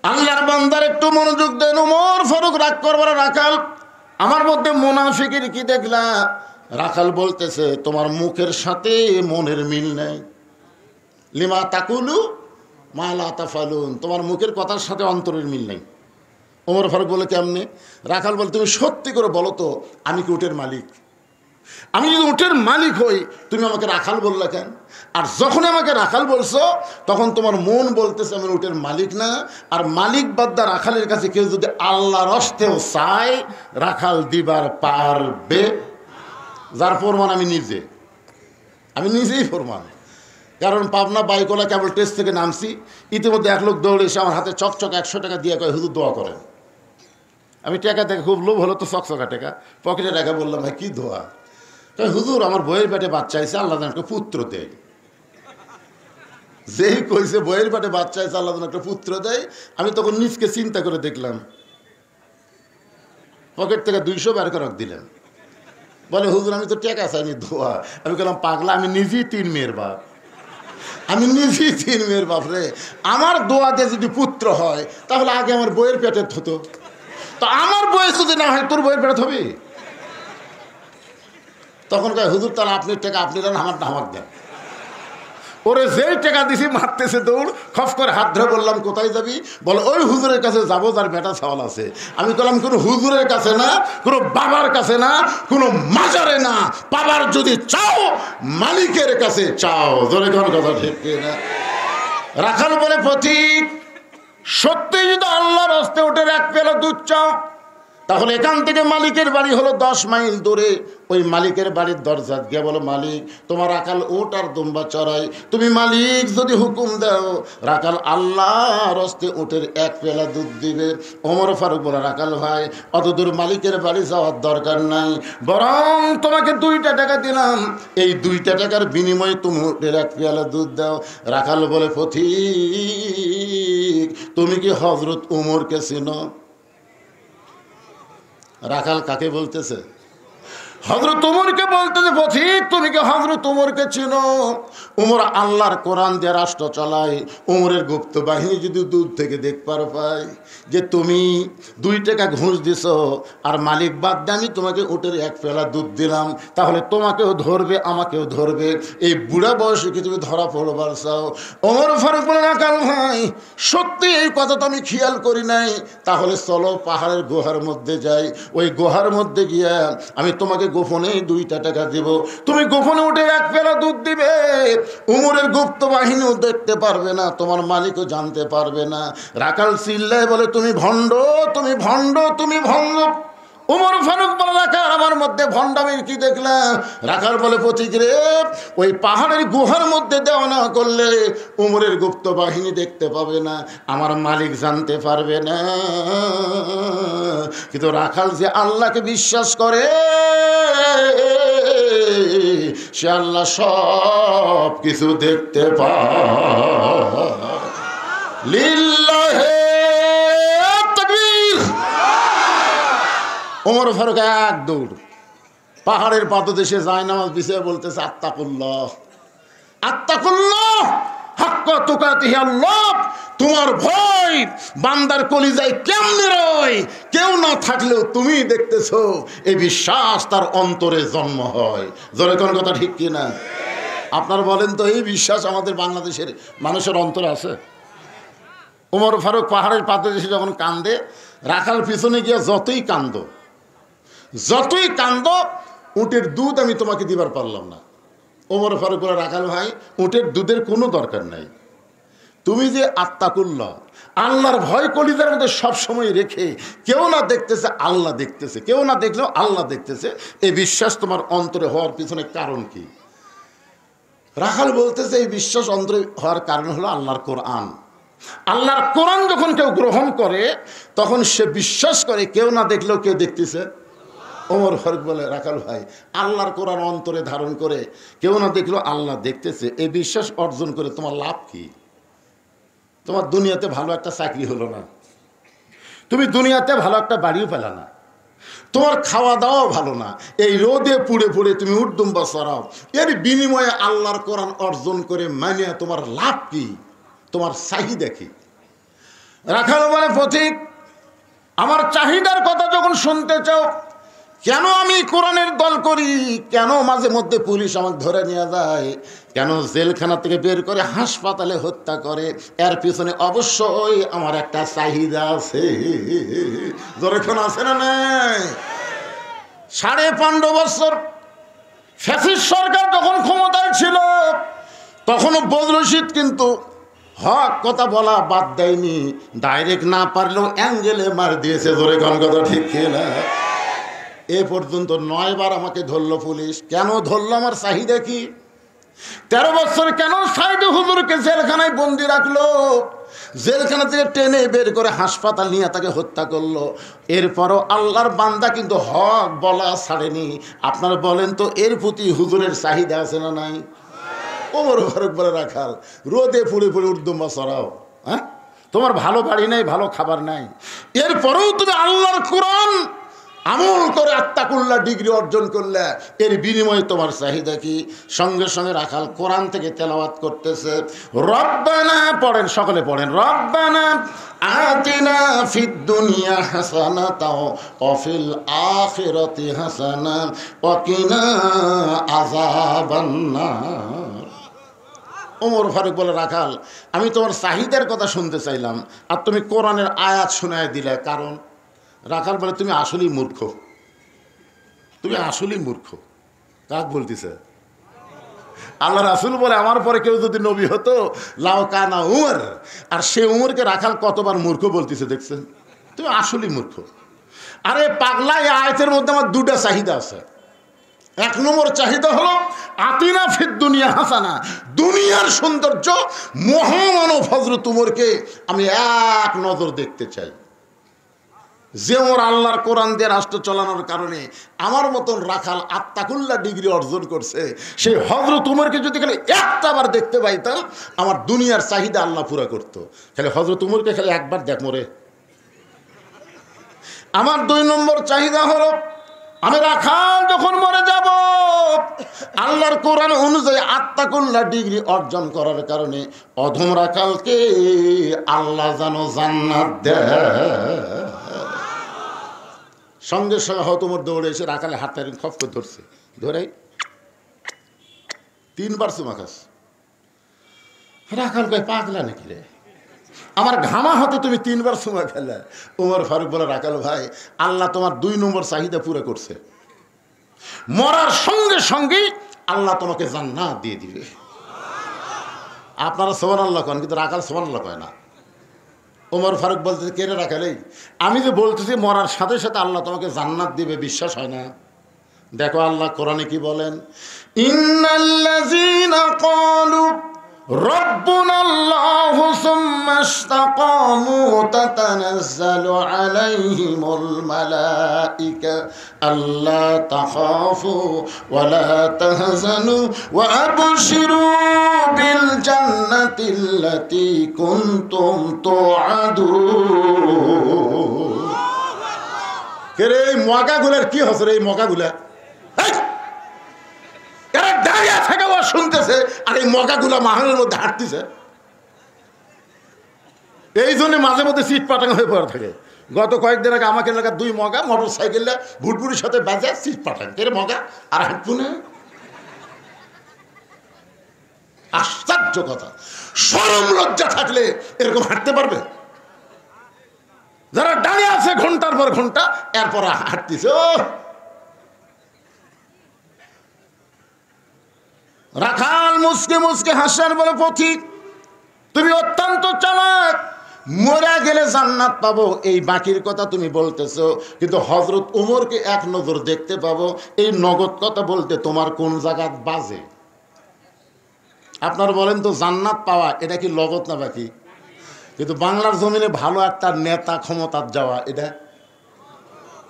আল্লাহর বান্দার একটু মনোযোগ দেন। ওমর ফারুক রাগ করবার রাখাল, আমার মধ্যে মুনাফিকের কি দেখলা? রাখাল বলতেছে তোমার মুখের সাথে মনের মিল নাই। লিমা তাকুলু মা লা তাফালুন, তোমার মুখের কথার সাথে অন্তরের মিল নাই। ওমর ফারুক বলে কেমনে? রাখাল বলে তুমি সত্যি করে বলো তো, আমি কি উটের মালিক? আমি যদি উটের মালিক হই, তুমি আমাকে রাখাল বললা কেন? আর যখন আমাকে রাখাল বলছো, তখন তোমার মন বলতেছে আমি উটের মালিক না। আর মালিক বাদ্দা রাখালের কাছে কেউ যদি আল্লাহর হস্তেও চায়, রাখাল দিবার পারবে। যার প্রমাণ আমি নিজেই প্রমাণ। কারণ পাবনা বাইকলা কেবল টেস্ট থেকে নামছি, ইতিমধ্যে এক লোক দৌড়ে এসে আমার হাতে চকচক 100 টাকা দিয়ে কয় হুজুর দোয়া করেন। আমি টাকা দেখে খুব লোভ হলো তো, চকচকা টাকা পকেটে টাকা। বললাম ভাই কি দোয়া? তাই হুজুর আমার বইয়ের পেটে বাচ্চা আছে, আল্লাহ যেন একটা পুত্র দেয়। যেই কইছে বইয়ের পেটে বাচ্চা আছে, আল্লাহ যেন একটা পুত্র দেয়, আমি তখন নিজকে চিন্তা করে দেখলাম, পকেট থেকে 200 বের করে দিলেন। বলে হুজুর আমি তো টাকা চাইনি, দোয়া। আমি বললাম পাগলা, আমি নিজেই 3 মেয়ের বাপ। রে। আমার দোয়াতে যদি পুত্র হয়, তাহলে আগে আমার বইয়ের পেটে হতো। তো আমার বয়স যদি না হয়, তোর বইয়ের পেটে হবে। তখন কয় হুজুর তাহলে আপনি টাকা আপনি দেন, আমারটা আমাকে দেন। ওরে যেই টাকা দিছি মারতেছে দৌড়। খফ করে হাত ধরে বললাম কোথায় যাবি? বলে ওই হুজুরের কাছে যাবো যার বেটা ছাওয়াল আছে। আমি বললাম কোনো হুজুরের কাছে না, কোনো বাবার কাছে না, কোনো মাজারে না। বাবার যদি চাও, মালিকের কাছে চাও। জোরে কোন কথা ঠিক না? রাখাল বলে পথিক, সত্যি যদি আল্লাহর হস্তে উঠে 1 পেলা দুধ চাও, তাহলে এখান থেকে মালিকের বাড়ি হলো 10 মাইল দূরে। ওই মালিকের বাড়ির দরজা গিয়ে বলো মালিক তোমার রাখাল উট আর দুম্বা চড়াই, তুমি মালিক যদি হুকুম দাও, রাখাল আল্লাহর হস্তে উটের 1 পেলা দুধ দিবে। ওমর ফারুক বলে রাখাল ভাই অত দূর মালিকের বাড়ি যাওয়ার দরকার নাই, বরং তোমাকে 2টা টাকা দিলাম, এই 2টা টাকার বিনিময়ে তুমি উটের 1 পেলা দুধ দাও। রাখাল বলে পথিক তুমি কি হযরত উমরকে চিনো? রাখাল কাকে বলতেছে? হযরত উমরকে বলতেছে। পথিক তুমি কি হযরত উমরকে চিনো? উমর আল্লাহর কোরআন দিয়ে রাষ্ট্র চালায়। উমরের গুপ্ত বাহিনী যদি দূর থেকে দেখবার পায় যে তুমি 2 টাকা ঘুষ দিছ, আর মালিক বাদ দিয়ে আমি তোমাকে উটের 1 পেলা দুধ দিলাম, তাহলে তোমাকেও ধরবে আমাকেও ধরবে। এই বুড়া বয়সে কি তুমি ধরা পড়বার চাও? ওমর ফারুক বলে রাখাল ভাই সত্যি এই কথা তো আমি খেয়াল করি নাই, তাহলে চলো পাহাড়ের গুহার মধ্যে যাই। ওই গুহার মধ্যে গিয়া আমি তোমাকে গোপনে 2টা টাকা দিব, তুমি গোপনে উঠে 1 পেলা দুধ দিবে। উমরের গুপ্ত বাহিনীও দেখতে পারবে না, তোমার মালিকও জানতে পারবে না। রাখাল চিল্লায় বলে তুমি ভণ্ড, তুমি ভণ্ড, তুমি ভণ্ড। উমর ফারুক বলে রাখাল আমার মধ্যে ভণ্ডামির কি দেখলাম? রাখাল বলে পথিক রে, ওই পাহাড়ের গুহার মধ্যে দেওয়া না করলে উমরের গুপ্ত বাহিনী দেখতে পাবে না, আমার মালিক জানতে পারবে না। কিন্তু রাখাল যে আল্লাহকে বিশ্বাস করে, সে আল্লাহ সব কিছু দেখতে পায়। লিল্লাহে তাকবীর। ওমর ফারুক 1 দৌড় পাহাড়ের পাদদেশে যায় নামাজ বিছিয়ে বলতেছে আত্তাকুল্লাহ, আত্তাকুল্লাহ হাক্কা তুকাতিহি। আল্লাহ তোমার ভয় বান্দার কলিজায় কেমনে রয়, কেউ না থাকলেও তুমি দেখতেছো, এই বিশ্বাস তার অন্তরে জন্ম হয়। জোরে কোন কথা ঠিক কিনা? আপনারা বলেন তো, এই বিশ্বাস আমাদের বাংলাদেশের মানুষের অন্তরে আছে? ওমর ফারুক পাহাড়ের পাদদেশে যখন কান্দে, রাখাল পিছনে গিয়ে যতই কান্দ, উটের দুধ আমি তোমাকে দিবার পারলাম না। ওমর ফারুক বলে রাখাল ভাই উটের দুধের কোনো দরকার নাই, তুমি যে আত্তাকুল্লাহ, আল্লাহর ভয় কলিজার মধ্যে সবসময় রেখে, কেউ না দেখতেছে আল্লাহ দেখতেছে, কেউ না দেখলেও আল্লাহ দেখতেছে, এই বিশ্বাস তোমার অন্তরে হওয়ার পিছনে কারণ কি? রাখাল বলতেছে এই বিশ্বাস অন্তরে হওয়ার কারণ হলো আল্লাহর কোরআন। আল্লাহর কোরআন যখন কেউ গ্রহণ করে তখন সে বিশ্বাস করে কেউ না দেখলেও কেউ দেখতেছে। ওমর ফারুক বলে, রাখাল ভাই, আল্লাহর কোরআন অন্তরে ধারণ করে কেউ না দেখলেও আল্লাহ দেখতেছে, এই বিশ্বাস অর্জন করে তোমার লাভ কি? তোমার দুনিয়াতে ভালো একটা চাকরি হলো না, তুমি দুনিয়াতে ভালো একটা বাড়িও পেলা না, তোমার খাওয়া দাওয়াও ভালো না, এই রোদে পুড়ে পুড়ে তুমি উর্দুম্বা সরাও, এর বিনিময়ে আল্লাহর কোরআন অর্জন করে মানে তোমার লাভ কি? তোমার চাহিদা কি? রাখাল বলে, পথিক, আমার চাহিদার কথা যখন শুনতে চাও, কেন আমি কোরআনের দল করি, কেন মাঝে মধ্যে পুলিশ আমাকে ধরে নিয়ে যায়, কেন জেলখানা থেকে বের করে হাসপাতালে হত্যা করে, এর পিছনে অবশ্যই আমার একটা চাহিদা আছে। যখন আছে না নাই? 15.5 বছর ফ্যাসিস্ট সরকার যখন ক্ষমতায় ছিল, তখনও বদরুল রশিদ কিন্তু হক কথা বলা বাদ দেয়নি, ডাইরেক্ট না পারলেও অ্যাঙ্গেলে মার দিয়েছে। জোরে কোন কথা ঠিক কিনা? এ পর্যন্ত 9 বার আমাকে ধরলো পুলিশ। কেন ধরলো? আমার চাহিদা কি? 13 বছর কেন সাইদে হুজুরকে জেলখানায় বন্দি রাখলো, জেলখানা থেকে টেনে বের করে হাসপাতাল নিয়ে তাকে হত্যা করলো। এরপরও আল্লাহর বান্দা কিন্তু হক বলা ছাড়েনি। আপনারা বলেন তো, এর প্রতি হুজুরের চাহিদা আছে না নাই? ওমর ফারুক বলে, রাখাল, রোদে পুড়ে পুড়ে উর্দুম্বা সরাও, হ্যাঁ, তোমার ভালো বাড়ি নাই, ভালো খাবার নাই, এরপরেও তুমি আল্লাহর কোরআন আমল করে আত্তাকুল্লাহ ডিগ্রি অর্জন করলে, এর বিনিময়ে তোমার চাহিদা কি? সঙ্গে সঙ্গে রাখাল কোরআন থেকে তেলাওয়াত করতেছে। রব্বানা, পড়েন, সকলে পড়েন, রব্বানা আতিনা ফিদ দুনিয়া হাসানাতাও ওয়া ফিল আখিরাতি হাসানা ওয়া কিনা আযাবান্নার। ওমর ফারুক বলে, রাখাল, আমি তোমার চাহিদার কথা শুনতে চাইলাম আর তুমি কোরআনের আয়াত শোনায় দিলে, কারণ? রাখাল বলে, তুমি আসলেই মূর্খ, তুমি আসলেই মূর্খ। কাক বলতেছে? আল্লাহ রাসূল বলে, আমার পরে কেউ যদি নবী হতো লাউ কানা উমর, আর সে উমরকে রাখাল কতবার মূর্খ বলতেছে, দেখছেন? তুমি আসলেই মূর্খ। আরে পাগলা, এই আয়াতের মধ্যে আমার 2টা চাহিদা আছে। 1 নম্বর চাহিদা হলো আতিনা ফিদ দুনিয়া হাসানা, দুনিয়ার সৌন্দর্য মহামানব হযরত উমরকে আমি এক নজর দেখতে চাই। যে ওর আল্লাহর কোরআন দিয়ে রাষ্ট্র চালানোর কারণে আমার মতন রাখাল আত্তাকুল্লাহ ডিগ্রি অর্জন করছে, সেই হযরত উমরকে যদি খালি একটাবার দেখতে পাইতাম, আমার দুনিয়ার চাহিদা আল্লাহ পুরা করতো। খালি হযরত উমরকে খালি একবার দেখ মরে। আমার 2 নম্বর চাহিদা হলো, আমি রাখাল যখন মরে যাব, আল্লাহর কোরআন অনুযায়ী আত্তাকুল্লাহ ডিগ্রি অর্জন করার কারণে অধম রাখালকে আল্লাহ যেন জান্নাত দেয়। সঙ্গে সঙ্গে হয়তো তোমার দৌড়ে এসে রাখালে হাতটা খপ করে ধরছে, ধরে 3 বার চুমা খাস। রাখাল কয়, পাগলা নাকি রে, আমার ঘামা হতে তুমি 3 বার চুমা খেলে? ওমর ফারুক বলে, রাখাল ভাই, আল্লাহ তোমার 2 নম্বর চাহিদা পুরো করছে, মরার সঙ্গে সঙ্গেই আল্লাহ তোমাকে জান্নাত দিয়ে দিবে। আপনারা সুবহানাল্লাহ কন, কিন্তু রাখাল সুবহানাল্লাহ কয় না। ওমর ফারুক বলতেছে, কে রে রাখাল, আমি যে বলতেছি মরার সাথে সাথে আল্লাহ তোমাকে জান্নাত দিবে, বিশ্বাস হয় না? দেখো আল্লাহ কোরআনে কি বলেন, ইন্নাল্লাযীনা ক্বালু রাব্বুনাল্লাহু সুম্মা ইসতাকামু তাতানাজ্জালু আলাইহিমুল মালায়েকা আল্লা তাখাফু ওয়া লা তাহজানু ওয়া আবশিরু বিল জান্নাতিল্লাতী কুনতুম তুআদুন। কে রে এই মগাগুলার কি হচ্ছে রে? এই মগাগুলা এরা দাঁড়িয়ে থেকে ও শুনতেছে, আর এই মগাগুলা মাহলের মধ্যে হাঁটতেছে। এই জন্য মাঝে মধ্যে সিট পাটানো হয়ে পড়া থাকে। গত কয়েকদিন আগে আমাকে এলাকার 2 মগা মোটর সাইকেলে ভুটভুটির সাথে বাজে সিট পাঠান, কে রে মগা, আর হাঁটবো না। আশ্চর্য কথা, শরম লজ্জা থাকলে এরকম হাঁটতে পারবে? যারা দাঁড়িয়ে আছে ঘন্টার পর ঘন্টা, এরপর হাঁটতেছে। ও রাখাল মুসকে মুসকে হাসান বলে, পথিক, তুমি অত্যন্ত চালাক, মরা গেলে জান্নাত পাবো, এই বাকির কথা তুমি বলতেছো, কিন্তু হযরত ওমরকে এক নজর দেখতে পাবো, এই নগদ কথা বলতে তোমার কোন জায়গায় বাজে? আপনারা বলেন তো, জান্নাত পাওয়া এটা কি লগত না বাকি? কিন্তু বাংলার জমিনে ভালো একটা নেতা ক্ষমতার যাওয়া এটা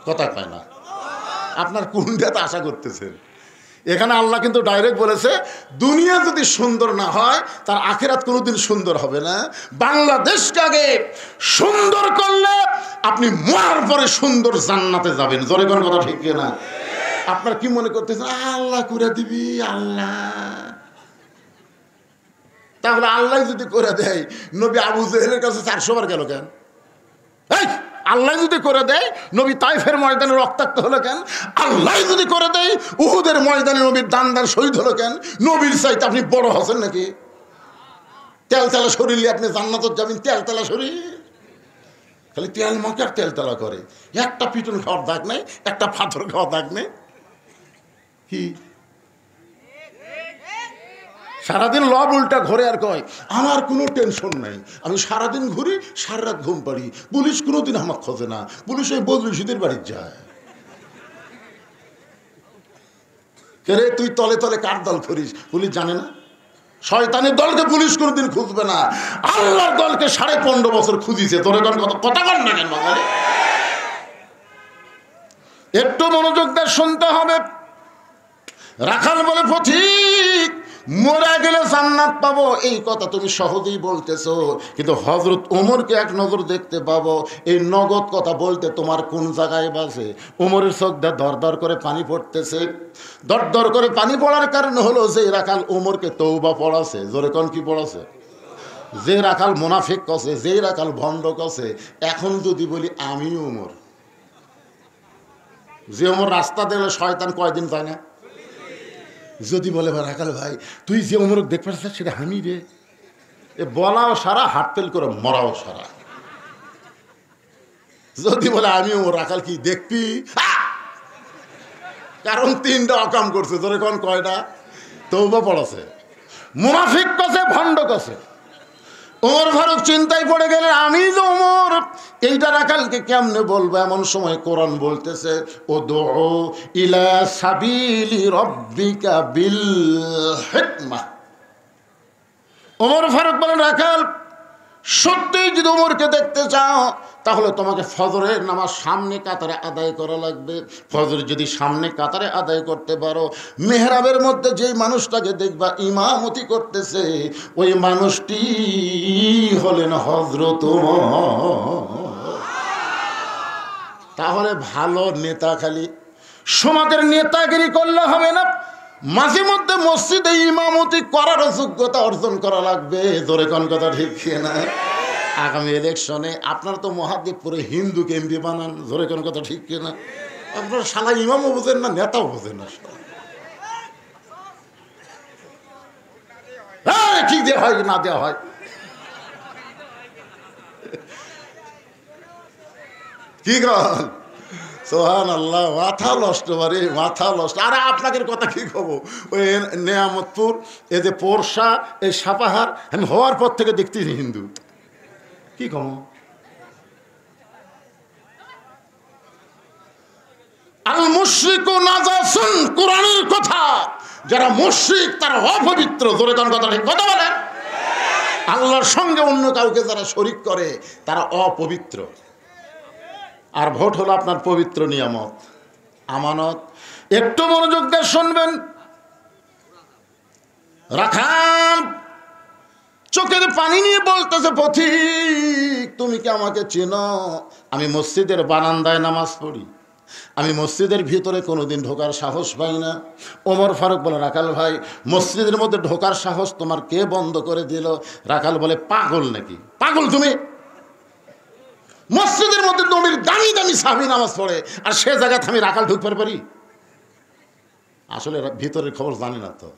কথা কয় না। আপনার কোনটাতে আশা করতেছেন? এখানে আল্লাহ কিন্তু ডাইরেক্ট বলেছে, দুনিয়া যদি সুন্দর না হয় তার আখিরাত কোনোদিন সুন্দর হবে না। বাংলাদেশকে আগে সুন্দর করলে আপনি মরার পরে সুন্দর জান্নাতে যাবেন। জোরে কোন কথা ঠিক না? আপনার কি মনে করতেছেন আল্লাহ করে দিবি? আল্লাহ, তাহলে আল্লাহ যদি করে দেয়, নবী আবু জেহেলের কাছে 400 বার গেল কেন? আল্লাহ যদি করে দেয়, নবী তাইফের ময়দানে রক্তাক্ত হলো কেন? আল্লাহ যদি করে দেয়, উহুদের ময়দানে নবীর দান শহীদ হলো কেন? নবীর চাইতে আপনি বড় হচ্ছেন নাকি? তেলতেলা শরীর নিয়ে আপনি জান্নাতে যাবেন? তেলতেলা শরীর, খালি তেল মাখার তেলতেলা করে, একটা পিটন খাওয়ার দাগ নেই, একটা পাথর খাওয়ার দাগ নেই। কি সারাদিন লব উল্টা ঘরে আর কয় আমার কোনো টেনশন নাই, আমি সারাদিন ঘুরি, সারা রাত ঘুম পাড়ি, পুলিশ কোনোদিন আমার খোঁজে না, পুলিশ ওই বদলুশিদের বাড়ি যায়। রে তুই তলে তলে কার দল করিস? পুলিশ জানে না? শয়তানের দলকে পুলিশ কোনোদিন খুঁজবে না, আল্লাহর দলকে 15.5 বছর খুঁজিছে। তোর কথা কর না কেন? একটু মনোযোগ দিয়ে শুনতে হবে। রাখাল বলে পথিক, মরে গেলে জান্নাত পাবো, এই কথা তুমি সহজেই বলতেছো, কিন্তু হযরত ওমরকে এক নজর দেখতে পাবো, এই নগদ কথা বলতে তোমার কোন জায়গায় বাজে? ওমরের চোখ দিয়ে দর দর করে পানি পড়তেছে। দর দর করে পানি পড়ার কারণ হলো যে রাখাল ওমরকে তওবা পড়াছে। জোরে কোন কি পড়াছে? যে রাখাল মুনাফিক কছে, যে রাখাল ভণ্ড কছে। এখন যদি বলি আমি ওমর, যে ওমর রাস্তা দেখলে শয়তান কয়দিন যায় না? যদি বলে রাখাল ভাই তুই যে ওমরক দেখ পাচ্ছিস সেটা আমি রে, এ বলাও সারা, হাট ফেল করে মরাও সারা। যদি বলে আমি ওমর, রাখাল কি দেখবি? কারণ 3টা অকাম করছে। ধরে কোন কয়টা? তওবা পড়াছে, মুনাফিক কছে, ভণ্ড কছে। ওমর ফারুক চিন্তায় পড়ে গেলেন, আমি যে ওমর, এইটা রাখালকে কেমনে বলবো? এমন সময় কোরআন বলতেছে, উদউ ইলা সাবিলি রাব্বিকা বিল হিকমাহ। ওমর ফারুক বলেন, রাখাল সত্যিই যদি ওমরকে দেখতে চাও তাহলে তোমাকে ফজরের নামাজ সামনে কাতারে আদায় করা লাগবে। ফজর যদি সামনে কাতারে আদায় করতে পারো, মেহরাবের মধ্যে যেই মানুষটাকে দেখবা ইমামতি করতেছে, ওই মানুষটি হলেন হযরত ওমর। তাহলে ভালো নেতা খালি সমাজের নেতাগিরি করলে হবে না, মাঝে মধ্যে মসজিদে ইমামতি করার যোগ্যতা অর্জন করা লাগবে। জোরে কোন কথা ঠিক না? আগামী ইলেকশনে আপনারা তো মহাদেবপুরে হিন্দুকে এমপি বানান। জোরে কোন কথা ঠিক না? আপনারা শালা ইমামও বোঝেন না, নেতাও বোঝেন না। কি দেওয়া হয় না দেওয়া হয়, কি কর? সুবহানাল্লাহ, মাথা নষ্ট, বারে মাথা নষ্ট। আরে আপনাকে কথা কি কব, ওই নেয়ামতপুর, এই যে পোরশা, এই সাপাহার, আমি হওয়ার পর থেকে দেখতেছি হিন্দু। কি কম? আল মুশরিকু নাজাসুন, কোরআনের কথা। যারা মুশরিক তারা অপবিত্র। জোরে কোন কথা ঠিক কথা বলেন? আল্লাহর সঙ্গে অন্য কাউকে যারা শরীক করে তারা অপবিত্র। আর ভোট হলো আপনার পবিত্র নিয়ামত, আমানত। একটু মনোযোগ দিয়ে শুনবেন। রাখাল চোখের পানি নিয়ে বলতেছে, পথিক তুমি কি আমাকে চেনো? আমি মসজিদের বারান্দায় নামাজ পড়ি, আমি মসজিদের ভিতরে কোনোদিন ঢোকার সাহস পাই না। ওমর ফারুক বলে, রাখাল ভাই মসজিদের মধ্যে ঢোকার সাহস তোমার কে বন্ধ করে দিল? রাখাল বলে, পাগল নাকি? পাগল তুমি? মসজিদের মধ্যে নবীর দামি দামি সাহাবী নামাজ পড়ে, আর সে জায়গাতে আমি রাখাল ঢুকতে পারি? আসলে ভিতরের খবর জানি না তো।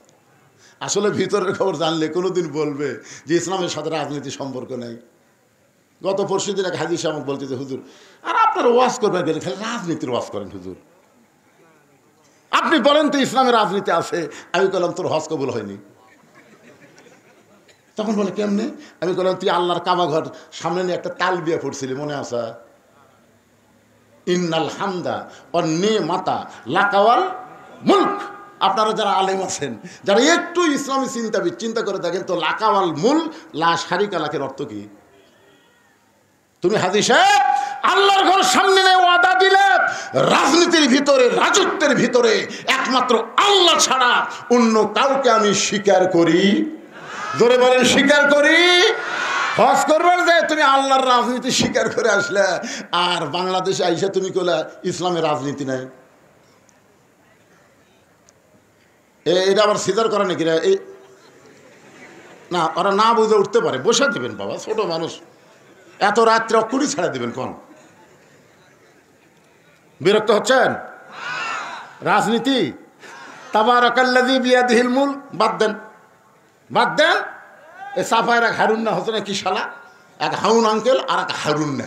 আসলে ভিতরের খবর জানলে কোনোদিন বলবে যে ইসলামের সাথে রাজনীতি সম্পর্ক নেই। গত পরশুদিন এক হাজি সাহেব বলতে যে, হুজুর আর আপনার ওয়াজ করবেন গেলে খালি রাজনীতির ওয়াজ করেন হুজুর, আপনি বলেন তো ইসলামের রাজনীতি আছে? আমি বললাম তোর হজ কবুল হয়নি। তখন বলে কেমনে? আমি বললাম তুই আল্লাহর কাবা ঘর সামনে নিয়ে একটা তালবিয়া পড়ছিলি, মনে আছে? ইন্নাল হামদা অন্নে মাতা লাকাওয়াল মুলক। আপনারা যারা আলেম আছেন, যারা একটু ইসলামী চিন্তা করে দেখেন তো, লাকাওয়াল মুল লা শারিকা লাকের অর্থ কি? তুমি হাজী সাহেব আল্লাহর ঘর সামনে নিয়ে ওয়াদা দিলে, রাজনীতির ভিতরে, রাজত্বের ভিতরে একমাত্র আল্লাহ ছাড়া অন্য কাউকে আমি স্বীকার করি। জোরে বলেন স্বীকার করি। হজ করবার যে তুমি আল্লাহর রাজনীতি স্বীকার করে আসলে, আর বাংলাদেশে আইসা তুমি কইলা ইসলামের রাজনীতি নাই। এটা আবার স্বীকার করে নাকি? এই না, ওরা না বুঝে উঠতে পারে, বসে দিবেন বাবা, ছোট মানুষ, এত রাত্রে অকুড়ি ছাড়া দিবেন কোন? বিরক্ত হচ্ছেন? রাজনীতি তাবারাকাল্লাযী বিয়াদিহিল মুলক বাদ দেন, বাদ দেন। এ সাফায়ের এক হারুন না হতো না, কি শালা, এক হাউন আঙ্কেল আর এক হারুন না।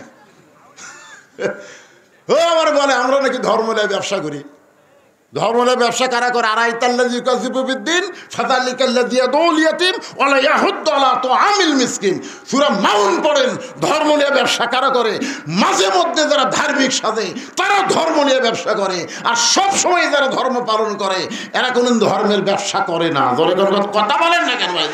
ও আবার বলে আমরা নাকি ধর্মলয় ব্যবসা করি। ধর্মলয় ব্যবসা কারা করে? আরাইতাল্লাযী ইউকাযযিবু বিদ্দীন ফাযালিকাল্লাযী ইয়াদউল ইয়াতীম ওয়া লা ইয়াহুদ্দু আলা তুআমিল মিসকিন। সূরা মাউন পড়েন। ধর্মলয় ব্যবসা কারা করে? মাঝে মধ্যে যারা ধার্মিক সাজে তারা ধর্মলয় ব্যবসা করে, আর সব সময় যারা ধর্ম পালন করে এরা কোন ধর্মের ব্যবসা করে না। ধরে কথা বলেন না কেন ভাই?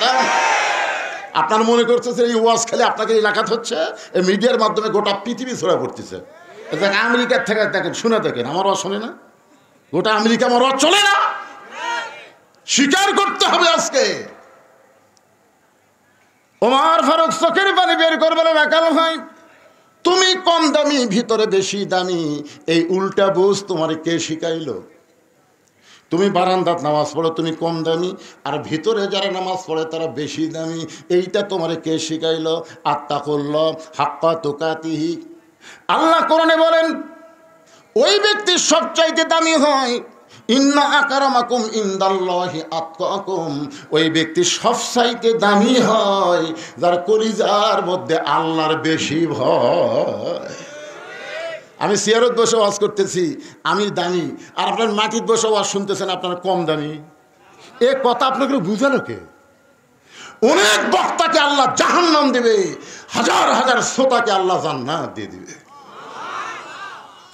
আপনার মনে করতেছে এই ওয়াজ খালি আপনাকে এলাকাত হচ্ছে, এই মিডিয়ার মাধ্যমে গোটা পৃথিবী ছড়া পড়তেছে। আমেরিকার থেকে দেখেন, শুনে দেখেন, আমার ওয়াজ শোনে না? গোটা আমেরিকা আমার ওয়াজ চলে না। স্বীকার করতে হবে আজকে। ওমর ফারুক চোখের পানি বের করে বলে, রাখাল ভাই তুমি কম দামি, ভিতরে বেশি দামি, এই উল্টা বুঝ তোমার কে শিখাইলো? তুমি বারান্দাত নামাজ পড়ো, তুমি কম দামি, আর ভিতরে যারা নামাজ পড়ে তারা বেশি দামি, এইটা তোমারে কে শিখাইলো? আত্তাকুল্লাহ হাক্কা তুকাতিহি। আল্লাহ কোরআনে বলেন ওই ব্যক্তি সবচাইতে দামি হয়, ইন্না আকরামাকুম ইনদাল্লাহি আতকাকুম। ওই ব্যক্তি সবচাইতে দামি হয় যার কলিজার মধ্যে আল্লাহর বেশি ভয়। আমি সিয়ারত বসে ওয়াজ করতেছি, আমি দামি, আর আপনার মাটির বসে ওয়াজ শুনতেছেন আপনারা কম দামি। এ কথা আপনাকে বুঝানো কে? অনেক বক্তাকে আল্লাহ জাহান্নাম দেবে, হাজার হাজার শ্রোতাকে আল্লাহ জান্নাত দিয়ে দিবে।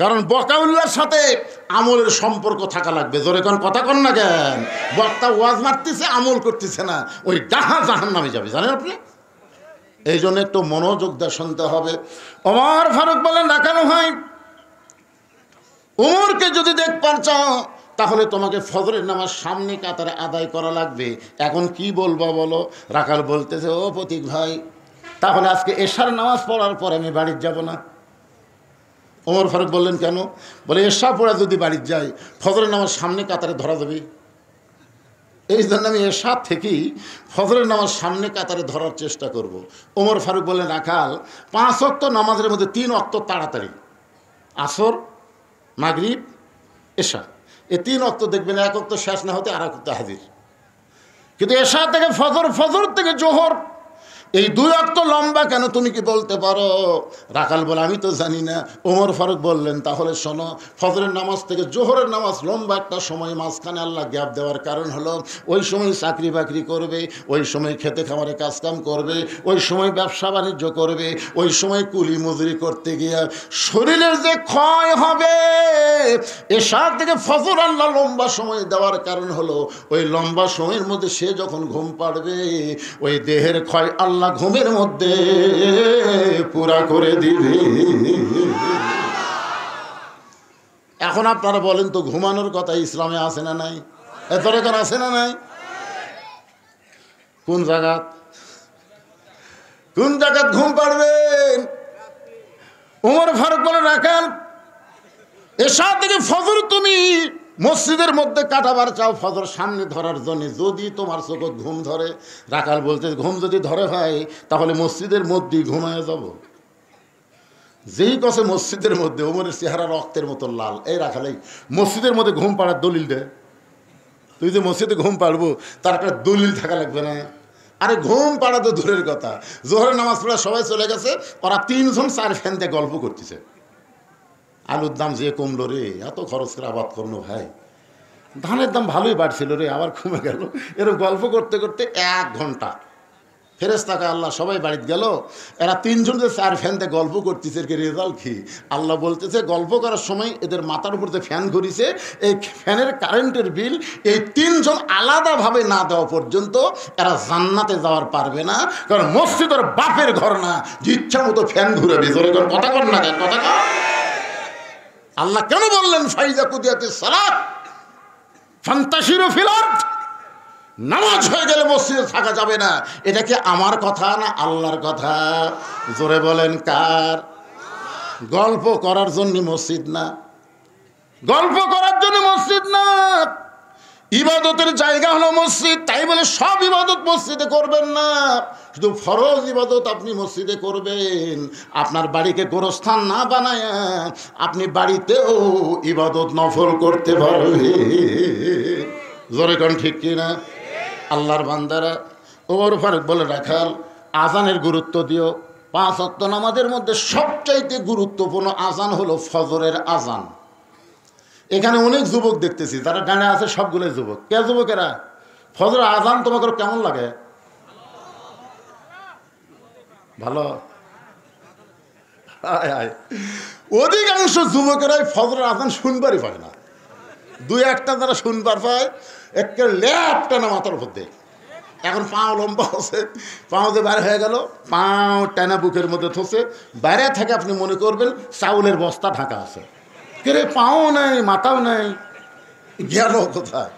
কারণ বকাউল্লার সাথে আমলের সম্পর্ক থাকা লাগবে। জোরে কোন কথা কন না কেন? বক্তা ওয়াজ মারতেছে, আমল করতেছে না, ওই ডাহা জাহান্নামে যাবে, জানেন আপনি? এই জন্য একটু মনোযোগ দিয়ে শুনতে হবে। ওমর ফারুক বলেন, রাখানো ভাই ওমরকে যদি দেখবার চাও তাহলে তোমাকে ফজরের নামাজ সামনে কাতারে আদায় করা লাগবে। এখন কি বলবো বলো? রাখাল বলতেছে, ও প্রতীক ভাই তাহলে আজকে এশার নামাজ পড়ার পর আমি বাড়ির যাব না। ওমর ফারুক বললেন, কেন? বলে এশা পড়া যদি বাড়ির যাই ফজরের নামাজ সামনে কাতারে ধরা যাবে, এই জন্য আমি এশা থেকেই ফজরের নামাজ সামনে কাতারে ধরার চেষ্টা করব। ওমর ফারুক বললেন, রাখাল 5 ওয়াক্ত নামাজের মধ্যে 3 ওয়াক্ত তাড়াতাড়ি, আসর মাগরিব এশা, এই 3 ওয়াক্ত দেখবেন 1 ওয়াক্ত শেষ না হতে আর 1 ওয়াক্ত হাজির। কিন্তু এশা থেকে ফজর, ফজর থেকে জোহর, এই 2 ওয়াক্ত লম্বা কেন তুমি কি বলতে পারো? রাখাল বলে, আমি তো জানি না। ওমর ফারুক বললেন, তাহলে শোনো, ফজরের নামাজ থেকে জোহরের নামাজ লম্বা একটা সময়, মাঝখানে আল্লাহ গ্যাপ দেওয়ার কারণ হলো ওই সময় চাকরি বাকরি করবে, ওই সময় খেতে খামারে কাজকাম করবে, ওই সময় ব্যবসা বাণিজ্য করবে, ওই সময় কুলি মজুরি করতে গিয়ে শরীরের যে ক্ষয় হবে, এশার থেকে ফজর আল্লাহ লম্বা সময় দেওয়ার কারণ হলো ওই লম্বা সময়ের মধ্যে সে যখন ঘুম পাড়বে ওই দেহের ক্ষয় আল্লাহ ঘুমের মধ্যে পুরা করে দিবে। এখন আপনারা বলেন তো, ঘুমানোর কথা ইসলামে আছে না নাই? এত রেখান আছে না নাই? কোন জায়গাত, কোন জায়গাত ঘুম পাড়বেন? ওমর ফারুক বলে, রাখাল এশা থেকে ফজর তুমি মসজিদের মধ্যে কাটাবার চাও ফজর সামনে ধরার জন্য, যদি তোমার চোখ ঘুম ধরে। রাখাল বলতে, ঘুম যদি ধরে ভাই তাহলে মসজিদের মধ্যেই ঘুমায় যাব। যেই কছে মসজিদের মধ্যে, ওমরের চেহারা রক্তের মতো লাল। এই রাখালেই মসজিদের মধ্যে ঘুম পাড়ার দলিল দে। তুই যে মসজিদে ঘুম পাড়বো তার একটা দলিল থাকা লাগবে না? আরে ঘুম পাড়া তো দূরের কথা, জোহরের নামাজ পড়া সবাই চলে গেছে, ওরা 3 জন 4 ফ্যান দিয়ে গল্প করতেছে, আলুর দাম যে কমলো রে, এত খরচ করে আবাদ করলো ভাই, ধানের দাম ভালোই বাড়ছিল রে, আবার কমে গেল। এরকম গল্প করতে করতে 1 ঘন্টা ফেরেশতাকে আল্লাহ সবাই বাড়িতে গেল, এরা তিনজন যে চার ফ্যানতে গল্প করতেছে, এর রেজাল্ট কি? আল্লাহ বলতেছে গল্প করার সময় এদের মাথার উপর যে ফ্যান ঘুরিছে, এই ফ্যানের কারেন্টের বিল এই তিনজন আলাদাভাবে না দেওয়া পর্যন্ত এরা জান্নাতে যাওয়ার পারবে না, কারণ মসজিদ ওর বাপের ঘর না যে ইচ্ছা মতো ফ্যান ঘুরে ভিতরে কথা কর না কেন কথা কর। আল্লাহ কেন বললেন ফাইজা কুদিয়াতিস সালাত ফান্তাশিরু ফিল আরদ, নামাজ হয়ে গেলে মসজিদে থাকা যাবে না? এটা কি আমার কথা না আল্লাহর কথা? জোরে বলেন কার? গল্প করার জন্য মসজিদ না, গল্প করার জন্য মসজিদ না, ইবাদতের জায়গা হলো মসজিদ। তাই বলে সব ইবাদত মসজিদে করবেন না, শুধু ফরজ ইবাদত আপনি মসজিদে করবেন। আপনার বাড়িকে গোরস্থান না বানায় আপনি বাড়িতেও ইবাদত নফল করতে পারবেন। জোরে কোন ঠিক কিনা? আল্লাহর বান্দারা, ওমর ফারুক বলে রাখাল আজানের গুরুত্ব দিও। 5 ওয়াক্ত নামাজের মধ্যে সবচাইতে গুরুত্বপূর্ণ আজান হলো ফজরের আজান। এখানে অনেক যুবক দেখতেছি, যারা ডানে আছে সবগুলোই যুবক। কে যুবকেরা? ফজরের আজান তোমাকে কেমন লাগে? ভালো। অধিকাংশ যুবকেরাই ফজরের আজান শুনবারই পায় না। 2-1টা যারা শুনবার পায় একটা ল্যাপটা না মাথার উপর দিয়ে। এখন পাও লম্বা আছে, পাও যে বাইরে হয়ে গেল, পাও টানা বুকের মধ্যে থসে, বাইরে থেকে আপনি মনে করবেন চাউলের বস্তা ঢাকা আছে। কে পাও নাই মাথাও নাই, গেল কোথায়?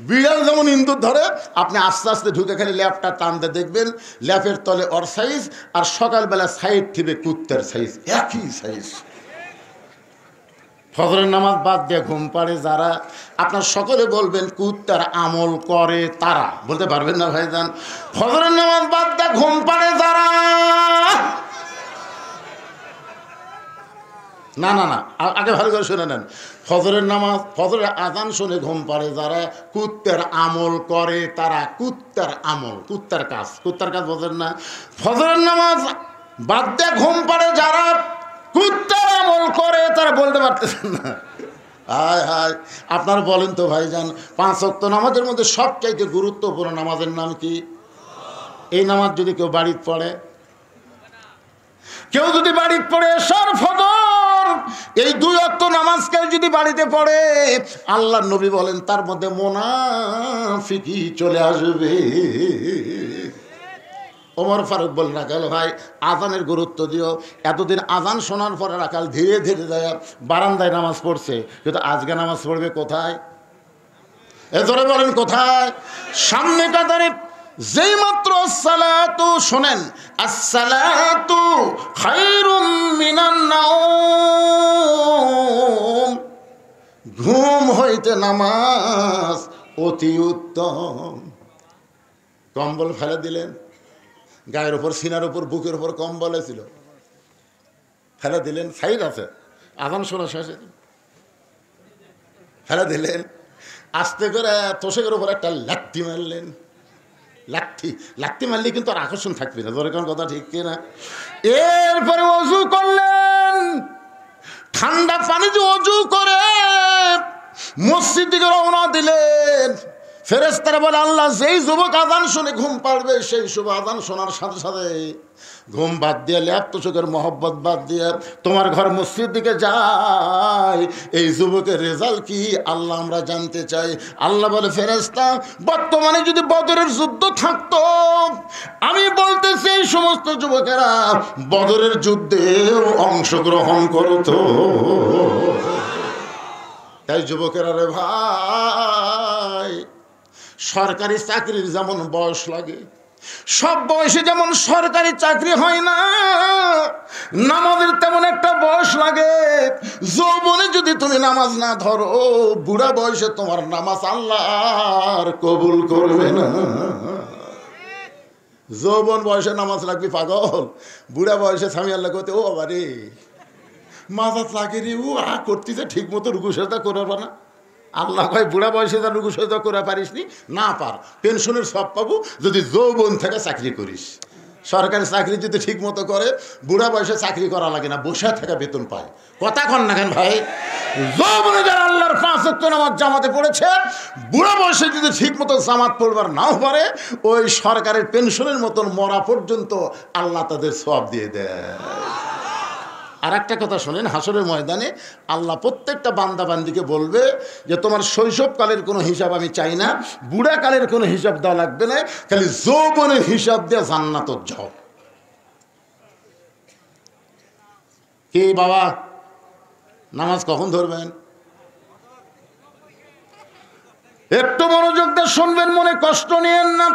বিড়াল যেমন ইন্দুর ধরে, আপনি আস্তে আস্তে ঢুকে খালি ল্যাপটা টানতে দেখবেন ল্যাপের তলে ওর সাইজ, আর সকালবেলা সাইড থিবে কুত্তের সাইজ, একই সাইজ। ফজরের নামাজ বাদ দিয়ে ঘুম পাড়ে যারা, আপনার সকলে বলবেন কুত্তার আমল করে তারা, বলতে পারবেন না ভাইজান? ফজরের নামাজ বাদ দিয়ে ঘুম পাড়ে যারা, না না না আগে ভালো করে শুনে নেন। ফজরের নামাজ, ফজরের আজান শুনে ঘুম পাড়ে যারা, কুত্তার আমল করে তারা। কুত্তার আমল, কুত্তার কাজ, কুত্তার কাজ বোঝেন না? ফজরের নামাজ বাদ দিয়ে ঘুম পাড়ে যারা কুত্তার আমল করে তারা, বলতে পারতেছেন না? হায় হায়, আপনার বলেন তো ভাইজান, 5 ওয়াক্ত নামাজের মধ্যে সবচাইতে গুরুত্বপূর্ণ নামাজের নাম কি? এই নামাজ যদি কেউ বাড়িতে পড়ে, কেউ যদি বাড়িতে পড়ে এশার ফজর এই 2 ওয়াক্ত নামাজ কেউ যদি বাড়িতে পড়ে, আল্লাহর নবী বলেন তার মধ্যে মুনাফিকি চলে আসবে। ওমর ফারুক বলে রাখাল ভাই আজানের গুরুত্ব দিও। এতদিন আজান শোনার পরে রাখাল ধীরে ধীরে যায় বারান্দায় নামাজ পড়ছে, কিন্তু আজকে নামাজ পড়বে কোথায়? এজরে বলেন কোথায়? সামনে কাতারে। যেই মাত্র আসসালাতু শোনেন, আসসালাতু খায়রুম মিনান নাওম, ঘুম হইতে নামাজ অতি উত্তম। কম্বল ফেলে দিলেন, গায়ের উপর, সিনার উপর, বুকের উপর কম্বল ছিল, ফেলে দিলেন, সাইড আছে, আজান শোনা শেষে ফেলে দিলেন, আস্তে করে তোষকের উপর একটা লাথি মারলেন। লাথি মারলে কিন্তু আর আকর্ষণ থাকবে না, ধরে কোন কথা ঠিক কিনা? এরপরে অজু করলেন, ঠান্ডা পানি দিয়ে অজু করে মসজিদ দিকে রওনা দিলেন। ফেরেশতারা বলে আল্লাহ যেই যুবক আজান শুনে ঘুম পাড়বে, সেই শুভ আজান শোনার সাথে সাথে ঘুম বাদ দিয়ে, ল্যাপ তোষকের মহব্বত বাদ দিয়ে তোমার ঘর মসজিদ দিকে যায়, এই যুবকের রেজাল্ট কি আল্লাহ আমরা জানতে চাই। আল্লাহ বলে ফেরেশতা, বর্তমানে যদি বদরের যুদ্ধ থাকতো, আমি বলতেছি এই সমস্ত যুবকেরা বদরের যুদ্ধেও অংশগ্রহণ করতো। তাই যুবকেরা রে ভাই, সরকারি চাকরির যেমন বয়স লাগে, সব বয়সে যেমন সরকারি চাকরি হয় না, নামাজের তেমন একটা বয়স লাগে। যৌবনে যদি তুমি নামাজ না ধরো, বুড়া বয়সে তোমার নামাজ আল্লাহ আর কবুল করবে না। যৌবন বয়সে নামাজ লাগবে পাগল, বুড়া বয়সে স্বামী আল্লাহ করতে ও বাবা রে মাজা চাকরি ও করতেছে ঠিক মতো রুকু সেজদা করবে না। আল্লাহ কয় বুড়া বয়সে যা রুকু সেজদা করে পারিস নি, না পার পেনশনের সব পাবো যদি যৌবন থেকে চাকরি করিস। সরকারি চাকরি যদি ঠিক মতো করে বুড়া বয়সে চাকরি করা লাগে না, বসে থাকা বেতন পায়। কথা কন না কেন ভাই? যৌবনে যারা আল্লাহর 5 ওয়াক্ত নামাজ জামাতে পড়েছে, বুড়া বয়সে যদি ঠিক মতো জামাত পড়বার নাও পারে, ওই সরকারের পেনশনের মতন মরা পর্যন্ত আল্লাহ তাদের সওয়াব দিয়ে দেয়। আর একটা কথা শোনেন, হাসরের ময়দানে আল্লাহ প্রত্যেকটা বান্দা বান্দিকে বলবে যে তোমার শৈশবকালের কোনো হিসাব আমি চাই না, বুড়াকালের কোনো হিসাব দেওয়া লাগবে না, খালি যৌবনের হিসাব দিয়ে জান্নাত যাও। কি বাবা, নামাজ কখন ধরবেন? একটু মনোযোগ দিয়ে শুনবেন, মনে কষ্ট নিয়েন না।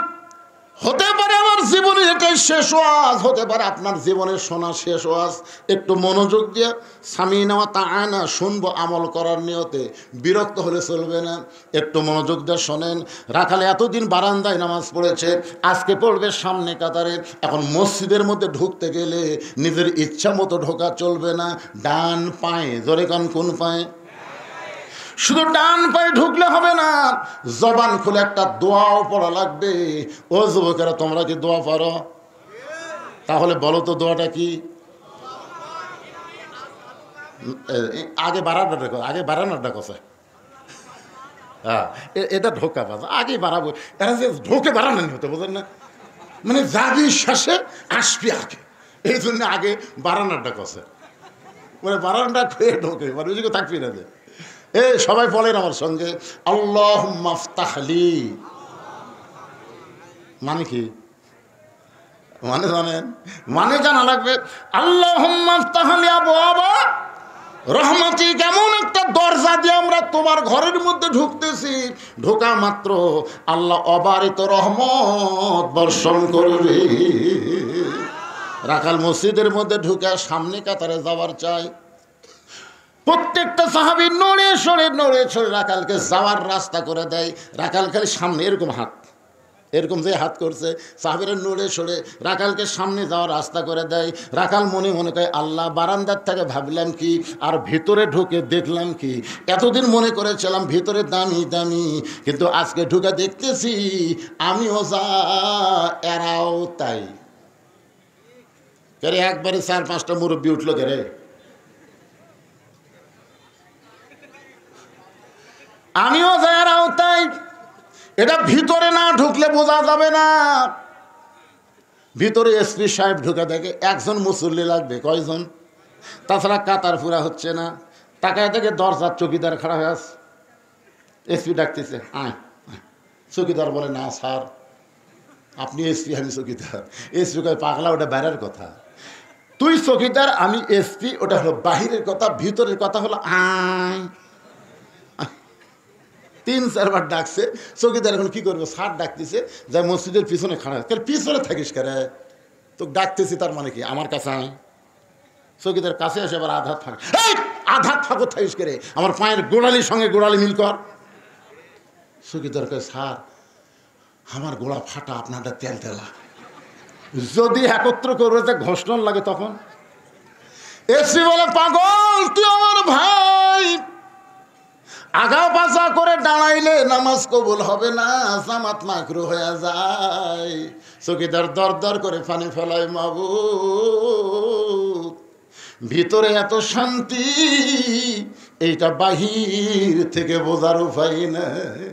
হতে পারে আমার জীবনে এটাই শেষ ওয়াজ, হতে পারে আপনার জীবনের শোনা শেষ ওয়াজ। একটু মনোযোগ দিয়ে সামিনা ওয়া তাআনা শুনবো, আমল করার নিয়তে। বিরক্ত হলে চলবে না, একটু মনোযোগ দিয়ে শোনেন। রাখালে এতদিন বারান্দায় নামাজ পড়েছে, আজকে পড়বে সামনে কাতারে। এখন মসজিদের মধ্যে ঢুকতে গেলে নিজের ইচ্ছা মতো ঢোকা চলবে না, ডান পায়ে, জোরে কান, কোন পায়ে? শুধু ডান পায়ে ঢুকলে হবে না, জবান খুলে একটা দোয়াও পড়া লাগবে। ও যুবকেরা, তোমরা কি দোয়া পারো? তাহলে বলো তো দোয়াটা কি? আগে বাড়ানোটা, আগে বাড়ানোটা কথা। হ্যাঁ, এটা ঢোকা বাজা, আগে বাড়াবো। এরা যে ঢোকে বাড়ানো হতে, বোঝেন না? মানে যাবি শেষে আসবি আগে, এই জন্য আগে বাড়ানোটা কথা। মানে বাড়ানোটা খেয়ে ঢোকে, মানে ওই দিকে থাকবি না। এ সবাই বলেন আমার সঙ্গে, আল্লাহুম্মা ফতাহলি। মানে কি? মানে জানেন? মানে জানা লাগবে। আল্লাহুম্মা ফতাহলি আবওয়াবা রহমতি, কেমন একটা দরজা দিয়ে আমরা তোমার ঘরের মধ্যে ঢুকতেছি, ঢোকা মাত্র আল্লাহ অবারিত রহমত বর্ষণ করবে। রাখাল মসজিদের মধ্যে ঢুকে সামনে কাতারে যাওয়ার চাই। প্রত্যেকটা সাহাবী নড়ে সরে রাখালকে যাওয়ার রাস্তা করে দেয়। রাখাল খালি সামনে এরকম হাত, এরকম যে হাত করছে, সাহাবীরা নড়ে সরে রাখালকে সামনে যাওয়ার রাস্তা করে দেয়। রাখাল মনে মনে কয়, আল্লাহ, বারান্দার থেকে ভাবলাম কি আর ভিতরে ঢুকে দেখলাম কি। এতদিন মনে করেছিলাম ভিতরে দামি দামি, কিন্তু আজকে ঢুকে দেখতেছি আমিও যা এরাও তাই। কেরে একবারে 4-5টা মুরব্বী উঠলো কেরে। আমিও যারাও তাই। এটা ভিতরে না ঢুকলে বোঝা যাবে না। ভিতরে এসপি সাহেব ঢুকে দেখে একজন মুসল্লি লাগবে, কয়জন? তাছাড়া কাতার পুরা হচ্ছে না। তাকায় দেখে দরজার চৌকিদার খাড়া হয়ে আছে। এসপি ডাকতেছে, আয়। চৌকিদার বলে, না স্যার, আপনি এসপি, আমি চৌকিদার। এসপি কয়, পাগলা, ওটা বাইরের কথা। তুই চৌকিদার, আমি এসপি, ওটা হলো বাহিরের কথা। ভিতরের কথা হলো আয়। 3-4 বার ডাকছে। চৌকিদার এখন কি করবে? স্যার ডাকতেছে, যা মসজিদের পিছনে খাড়া। তাহলে পিছনে থাকিস কেন? তো ডাকতেছি, তার মানে কি? আমার কাছে আয়। চৌকিদার কাছে এসে আবার আধাত ফাঁক, আধাত ফাঁকো থাকিস করে, আমার পায়ের গোড়ালির সঙ্গে গোড়ালি মিল কর। চৌকিদার কয়, স্যার, আমার গোড়া ফাটা, আপনারটা তেল তেলা। যদি একত্র করবে যে ঘোষণা লাগে তখন এসি বলে, পাগল, তুই আমার ভাই, আগা পাছা করে দাঁড়াইলে নামাজ কবুল হবে না, জামাত মাকরু হয়ে যায়। চৌকিদার দর দর করে পানি ফেলায়, মাবুদ, ভিতরে এত শান্তি, এইটা বাহির থেকে বোঝার উপায় নাই।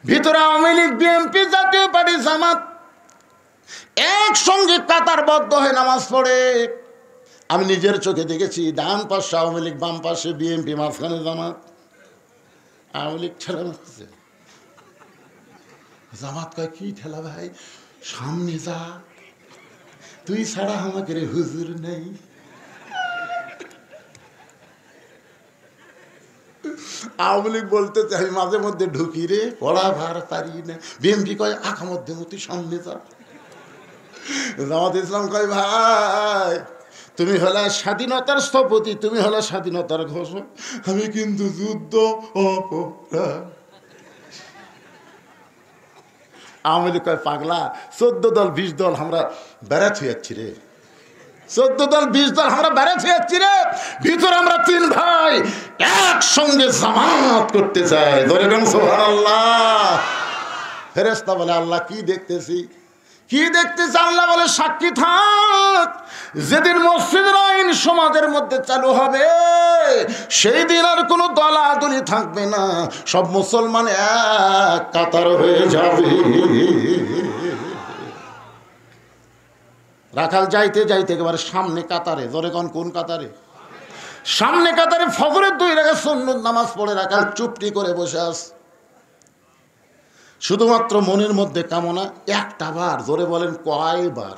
ভিতরে আওয়ামী লীগ, বিএনপি, জাতীয় পার্টি, জামাত একসঙ্গে কাতারবদ্ধ হয়ে নামাজ পড়ে। আমি নিজের চোখে দেখেছি, ডান পাশে আওয়ামী লীগ, বাম পাশে বিএনপি, মাঝখানে জামাত। আওয়ামী লীগ ঠেলা মারতেছে, জামাত কয়, কি ঠেলা ভাই, সামনে যা, তুই ছাড়া আমাকে রে হুজুর নেই। আওয়ামী লীগ বলতে চাই, মাঝে মধ্যে ঢুকি রে, পড়া ভার পারি না। বিএনপি কয়, আঁকা মধ্যে মতো সামনে যা। জামাত ইসলাম কয়, ভাই, তুমি হলে স্বাধীনতার স্থপতি, তুমি হলে স্বাধীনতার ঘোষক, আমি কিন্তু যুদ্ধ অপরাধ। আওয়ামী লীগ কয়, পাগলা, 14 দল 20 দল আমরা বেড়াতে যাচ্ছি রে, 14 দল 20 দল আমরা বেড়াতে যাচ্ছি রে, ভিতরে আমরা 3 ভাই একসঙ্গে জামাত করতে চাই। ধরে গেল সুবহানাল্লাহ। ফেরেশতা বলে, আল্লাহ, কি দেখতেছি? কি দেখতেছে? আল্লাহ বলে সাক্ষী থাক, যেদিন মসজিদের আইন সমাজের মধ্যে চালু হবে সেই দিন আর কোনো দলাদলি থাকবে না, সব মুসলমান এক কাতার হয়ে যাবে। রাখাল যাইতে যাইতে একেবারে সামনে কাতারে, জোরে কোন কাতারে? সামনে কাতারে ফজরের 2 রাকাত সুন্নত নামাজ পড়ে রাখাল চুপটি করে বসে আছে। শুধুমাত্র মনের মধ্যে কামনা, একটা বার, জোরে বলেন কয়বার?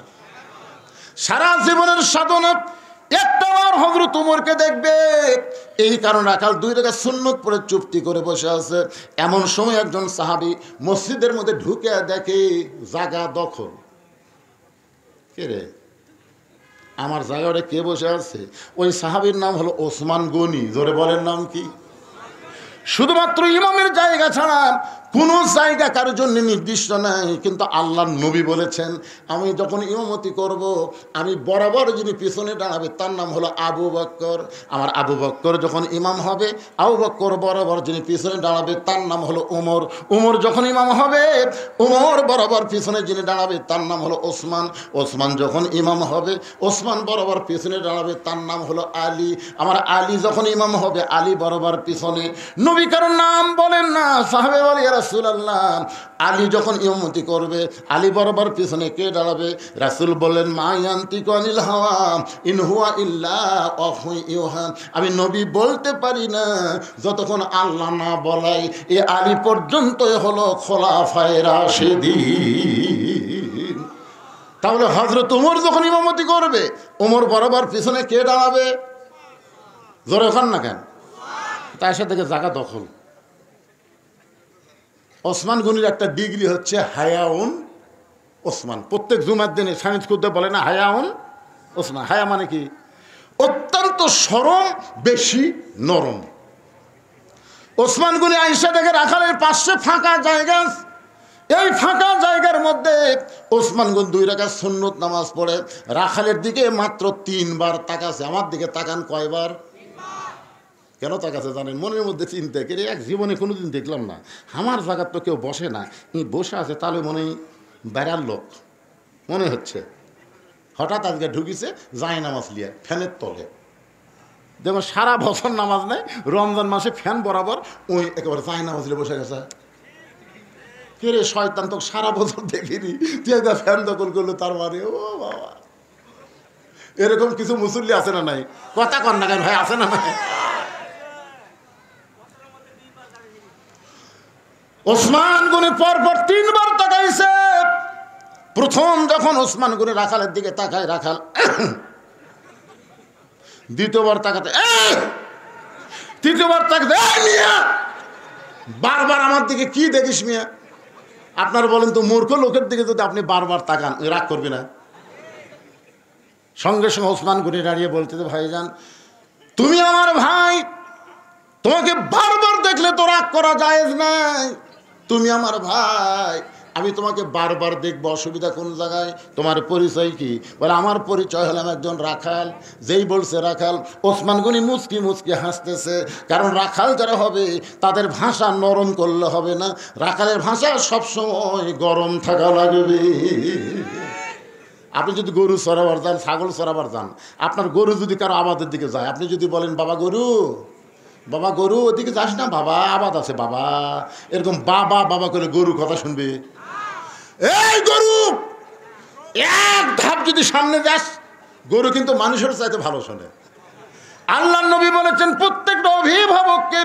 সারা জীবনের সাধনা একটা বার হযরত ওমরকে দেখবে, এই কারণে রাখাল 2 রাকাত সুন্নত পড়ে চুপটি করে বসে আছে। এমন সময় একজন সাহাবী মসজিদের মধ্যে ঢুকে দেখে জায়গা দখল। কে রে? আমার জায়গাটা কে বসে আছে? ওই সাহাবীর নাম হলো ওসমান গনি। জোরে বলেন নাম কি? শুধুমাত্র ইমামের জায়গা ছাড়া কোনো জায়গা কারোর জন্য নির্দিষ্ট নাই, কিন্তু আল্লাহর নবী বলেছেন আমি যখন ইমামতি করব আমি বরাবর যিনি পিছনে দাঁড়াবে তার নাম হলো আবু বকর। আমার আবু বকর যখন ইমাম হবে, আবু বকর বরাবর যিনি পিছনে দাঁড়াবে তার নাম হলো উমর। উমর যখন ইমাম হবে, উমর বরাবর পিছনে যিনি দাঁড়াবে তার নাম হলো ওসমান। ওসমান যখন ইমাম হবে, ওসমান বরাবর পিছনে দাঁড়াবে তার নাম হলো আলী। আমার আলী যখন ইমাম হবে, আলী বরাবর পিছনে। নবী কারোর নাম বলেন না, সাহাবে বলে ইয়া রাসূলুল্লাহ, আলী যখন ইমামতি করবে আলী বরাবর পিছনে কে দাঁড়াবে? রাসূল বললেন মা ইয়ান্তিকু আনিল হাওয়া ইন হুয়া ইল্লা ওয়াহয়ুন ইউহা। আমি নবী বলতে পারি না যতক্ষণ আল্লাহ না বলায়। এ আলী পর্যন্তই হলো খোলাফায়ে রাশিদিন। তাহলে হযরত ওমর যখন ইমামতি করবে, ওমর বরাবর পিছনে কে দাঁড়াবে? জোরে খান না কেন? তার সাথে জায়গা দখল। ওসমান গনির একটা ডিগ্রি হচ্ছে হায়াউন ওসমান। প্রত্যেক জুমার দিনে সায়েন্স করতে বলে না হায়াউন ওসমান। হায়া মানে কি? অত্যন্ত সরম, বেশি নরম। ওসমান গনি আইসা দেখে রাখালের পাশে ফাঁকা জায়গা, এই ফাঁকা জায়গার মধ্যে ওসমান গনি 2 রাকাত সুন্নত নামাজ পড়ে রাখালের দিকে মাত্র 3 বার তাকাছে। আমার দিকে তাকান কয়বার? কেন তাকাছে জানেন? মনের মধ্যে চিন্তা করে এক জীবনে কোনোদিন দেখলাম না, আমার জায়গার তো কেউ বসে না, বসে আছে তাহলে মনে বেড়ার লোক মনে হচ্ছে। হঠাৎ আজকে ঢুকিছে যায় নামাজ লিয়া ফ্যানের তলে। যেমন সারা বছর নামাজ নেই, রমজান মাসে ফ্যান বরাবর ওই একেবারে যায় নামাজ লিয়ে বসে গেছে। কে রে শয়তান, তো সারা বছর দেখিনি, তুই একটা ফ্যান দখল করলো, তার মানে ও বাবা। এরকম কিছু মুসল্লি আছে না নাই? কথা কন না কেন ভাই, আছে না নাই? ওসমান গনি পরপর 3 বার তাকাইছে। প্রথম যখন ওসমান গনি রাখালের দিকে তাকায়, রাখাল দ্বিতীয়বার তাকাতে, তৃতীয়বার তাকাতে, মিয়া বারবার আমার দিকে কি দেখিস মিয়া? আপনার বলেন তো, মূর্খ লোকের দিকে যদি আপনি বারবার তাকান রাগ করবি না? সঙ্গে সঙ্গে ওসমান গনি দাঁড়িয়ে বলতে, ভাইজান তুমি আমার ভাই, তোমাকে বারবার দেখলে তো রাগ করা জায়েজ নাই। তুমি আমার ভাই, আমি তোমাকে বারবার দেখবো, অসুবিধা কোন জায়গায়? তোমার পরিচয় কি? বলে আমার পরিচয় হলাম একজন রাখাল। যেই বলছে রাখাল, ওসমান গনি মুচকি মুচকি হাসতেছে। কারণ রাখাল যারা হবে তাদের ভাষা নরম করলে হবে না, রাখালের ভাষা সবসময় গরম থাকা লাগবে। আপনি যদি গরু চড়াবার যান, ছাগল চড়াবার যান, আপনার গরু যদি কারো আবাদের দিকে যায়, আপনি যদি বলেন বাবা গরু, বাবা গরু ওদিকে যাস না, বাবা আবাদ আছে বাবা, এরকম বাবা বাবা করে গরু কথা শুনবে? এই গরু, এক ধাপ যদি সামনে যাস, গরু কিন্তু মানুষের চাইতে ভালো শোনে। আল্লাহ নবী বলেছেন প্রত্যেকটা অভিভাবককে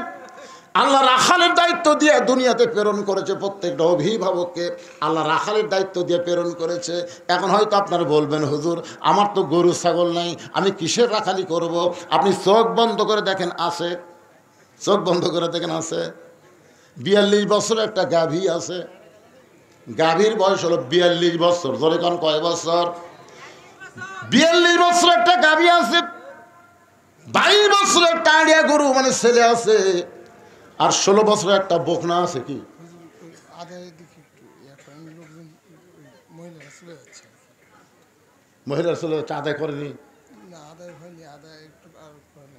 আল্লাহ রাখালের দায়িত্ব দিয়ে দুনিয়াতে প্রেরণ করেছে। প্রত্যেকটা অভিভাবককে আল্লাহ রাখালের দায়িত্ব দিয়ে প্রেরণ করেছে। এখন হয়তো আপনারা বলবেন হুজুর আমার তো গরু ছাগল নাই, আমি কিসের রাখালি করব? আপনি চোখ বন্ধ করে দেখেন, আছে, চোখ বন্ধ করে দেখেন আছে। 42 বছরের একটা গাভী আছে, গাভীর বয়স হলো 42 বছর। ধরে কোন কয় বছর? 42 বছর একটা গাভী আছে। 22 বছরের টাঁড়িয়া গরু মানে ছেলে আছে, আর 16 বছরের একটা বকনা আছে। কি মহিলার ছেলে আদায় করেনি?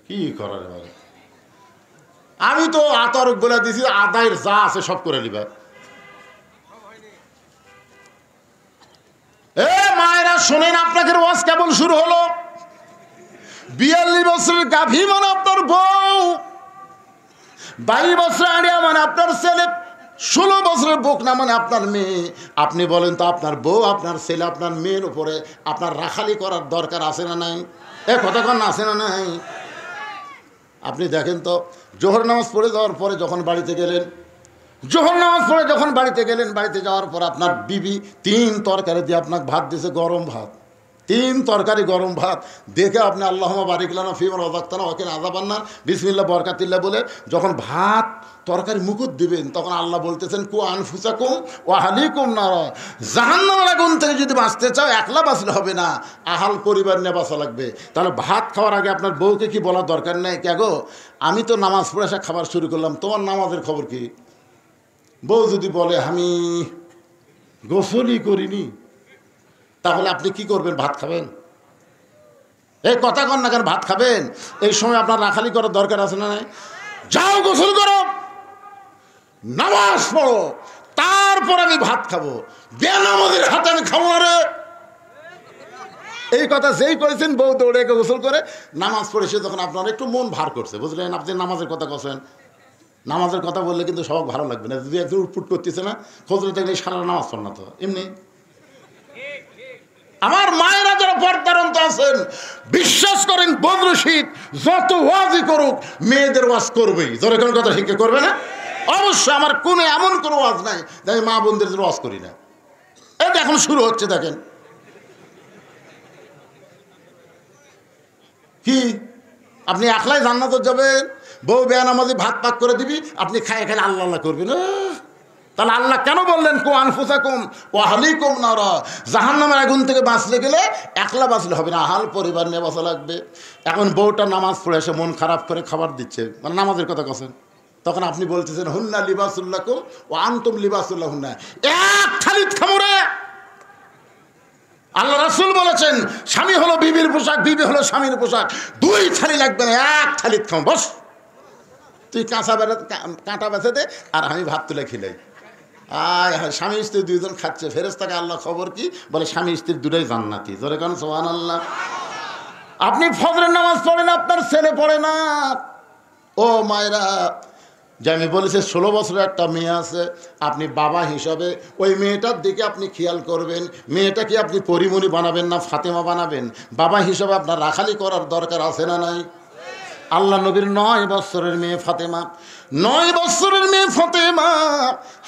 কি করার এবারে? আমি তো আতরক বলে দিছি, আদায়ের যা আছে সব করে নিবা। এ মায়েরা শোনেন, আপনাদের ওয়াজ কেবল শুরু হলো। 42 বছরের গাভী মানে আপনার বউ, 22 বছর আড়িয়া মানে আপনার ছেলে, 16 বছরের বকনা মানে আপনার মেয়ে। আপনি বলেন তো, আপনার বউ, আপনার ছেলে, আপনার মেয়ের উপরে আপনার রাখালি করার দরকার আছে না নাই? এ কথা কন আছে না নাই? আপনি দেখেন তো, জোহর নামাজ পড়ে যাওয়ার পরে যখন বাড়িতে গেলেন, জোহর নামাজ পড়ে যখন বাড়িতে গেলেন, বাড়িতে যাওয়ার পর আপনার বিবি 3 তরকারি দিয়ে আপনাকে ভাত দিয়েছে, গরম ভাত, 3 তরকারি গরম ভাত দেখে আপনি আল্লাহুম্মা বারিক লানা ফিমা রাযাকতানা ওয়া কিনা আযাবান্নার বিসমিল্লাহ বরকাতিল্লাহ বলে যখন ভাত তরকারি মুকুট দিবেন, তখন আল্লাহ বলতেছেন কু আনফুসাকুম ওয়া আহলিকুম নারা, জাহান্নামের আগুন থেকে যদি বাঁচতে চাও একলা বাঁচলে হবে না, আহাল পরিবার নিয়ে বাঁচা লাগবে। তাহলে ভাত খাওয়ার আগে আপনার বউকে কি বলার দরকার নেই, কে গো আমি তো নামাজ পড়ে এসে খাবার শুরু করলাম, তোমার নামাজের খবর কি? বউ যদি বলে আমি গোসলই করিনি, তাহলে আপনি কি করবেন? ভাত খাবেন? এই কথা কন না কেন, ভাত খাবেন? এই সময় আপনার রাখালি করার দরকার আছে না নাই? যাও গোসল করো, নামাজ পড়ো, তারপর আমি ভাত খাবো, বেনামাজের হাতে আমি খাবো না রে। এই কথা যেই করেছেন, বউ দৌড়ে গোসল করে নামাজ পড়েছে, তখন আপনার একটু মন ভার করছে, বুঝলেন? আপনি নামাজের কথা কছেন, নামাজের কথা বললে কিন্তু সবাই ভালো লাগবে না। যদি একটু উটপুট করতেছে না, খোঁজলে দেখলে সারা নামাজ পড় না তো এমনি। আমার মায়েরা যারা পর্দারন্ত আছেন, বিশ্বাস করেন বদরশীদ যত ওয়াজই করুক, মেয়েদের ওয়াজ করবেই। জোরে কোন কথা শিখে করবে না? অবশ্যই। আমার কোনো এমন কোনো ওয়াজ নাই যে আমি মা বোনদের ওয়াজ করি না। এটা এখন শুরু হচ্ছে, দেখেন কি আপনি একলাই জান্নাতে যাবেন, বউ বেয়ানামাজি ভাত পাক করে দিবি, আপনি খায় খায় আল্লাহ আল্লাহ করবেন। তাহলে আল্লাহ কেন বললেন কু আনফুসাকুম ওয়া আহলিকুম নারা, জাহান্নামের আগুন থেকে বাঁচতে গেলে একলা বাঁচলে হবে না, আহাল পরিবার নিয়ে বাঁচা লাগবে। এখন বউটা নামাজ পড়ে এসে মন খারাপ করে খাবার দিচ্ছে, মানে নামাজের কথা কছেন, তখন আপনি বলতেছেন হুন্না লিবাসুল্লাকুম ওয়া আনতুম লিবাসুল্লাহ হুন্না, এক থালিত খামরে। আল্লাহ রাসূল বলেছেন স্বামী হলো বিবির পোশাক, বিবি হলো স্বামীর পোশাক, 2 থালি লাগবে না, এক থালিত খাও। বস, তুই কাঁটা বেছে দে আর আমি ভাত তুলে খিলাই। আয় হ্যাঁ, স্বামী স্ত্রী 2 জন খাচ্ছে, ফেরেশতাকে আল্লাহ খবর কি বলে, স্বামী স্ত্রী দুটোই জান্নাতি। জোরে কান সুবহানাল্লাহ। আপনি ফজরের নামাজ পড়েন, আপনার ছেলে পড়ে না। ও মায়েরা, যে আমি বলেছি 16 বছরের একটা মেয়ে আছে, আপনি বাবা হিসাবে ওই মেয়েটার দিকে আপনি খেয়াল করবেন। মেয়েটাকে আপনি পরিমণি বানাবেন না ফাতেমা বানাবেন? বাবা হিসাবে আপনার রাখালি করার দরকার আছে না নাই? আল্লাহ নবীর 9 বছরের মেয়ে ফাতেমা, 9 বছরের মেয়ে ফাতেমা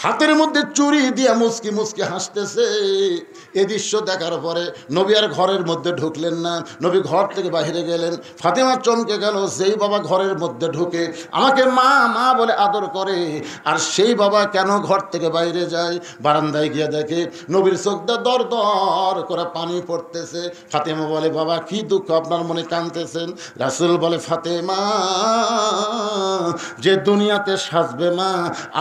হাতের মধ্যে চুরি দিয়া মুচকি মুচকি হাসতেছে। এ দৃশ্য দেখার পরে নবী আর ঘরের মধ্যে ঢুকলেন না, নবী ঘর থেকে বাইরে গেলেন। ফাতেমা চমকে গেল, যেই বাবা ঘরের মধ্যে ঢুকে আমাকে মা মা বলে আদর করে, আর সেই বাবা কেন ঘর থেকে বাইরে যায়? বারান্দায় গিয়ে দেখে নবীর চোখটা দর দর করে পানি পড়তেছে। ফাতেমা বলে, বাবা কি দুঃখ আপনার মনে কাঁদতেছেন? রাসূল বলে, ফাতেমা যে দুনিয়াতে সাজবে মা,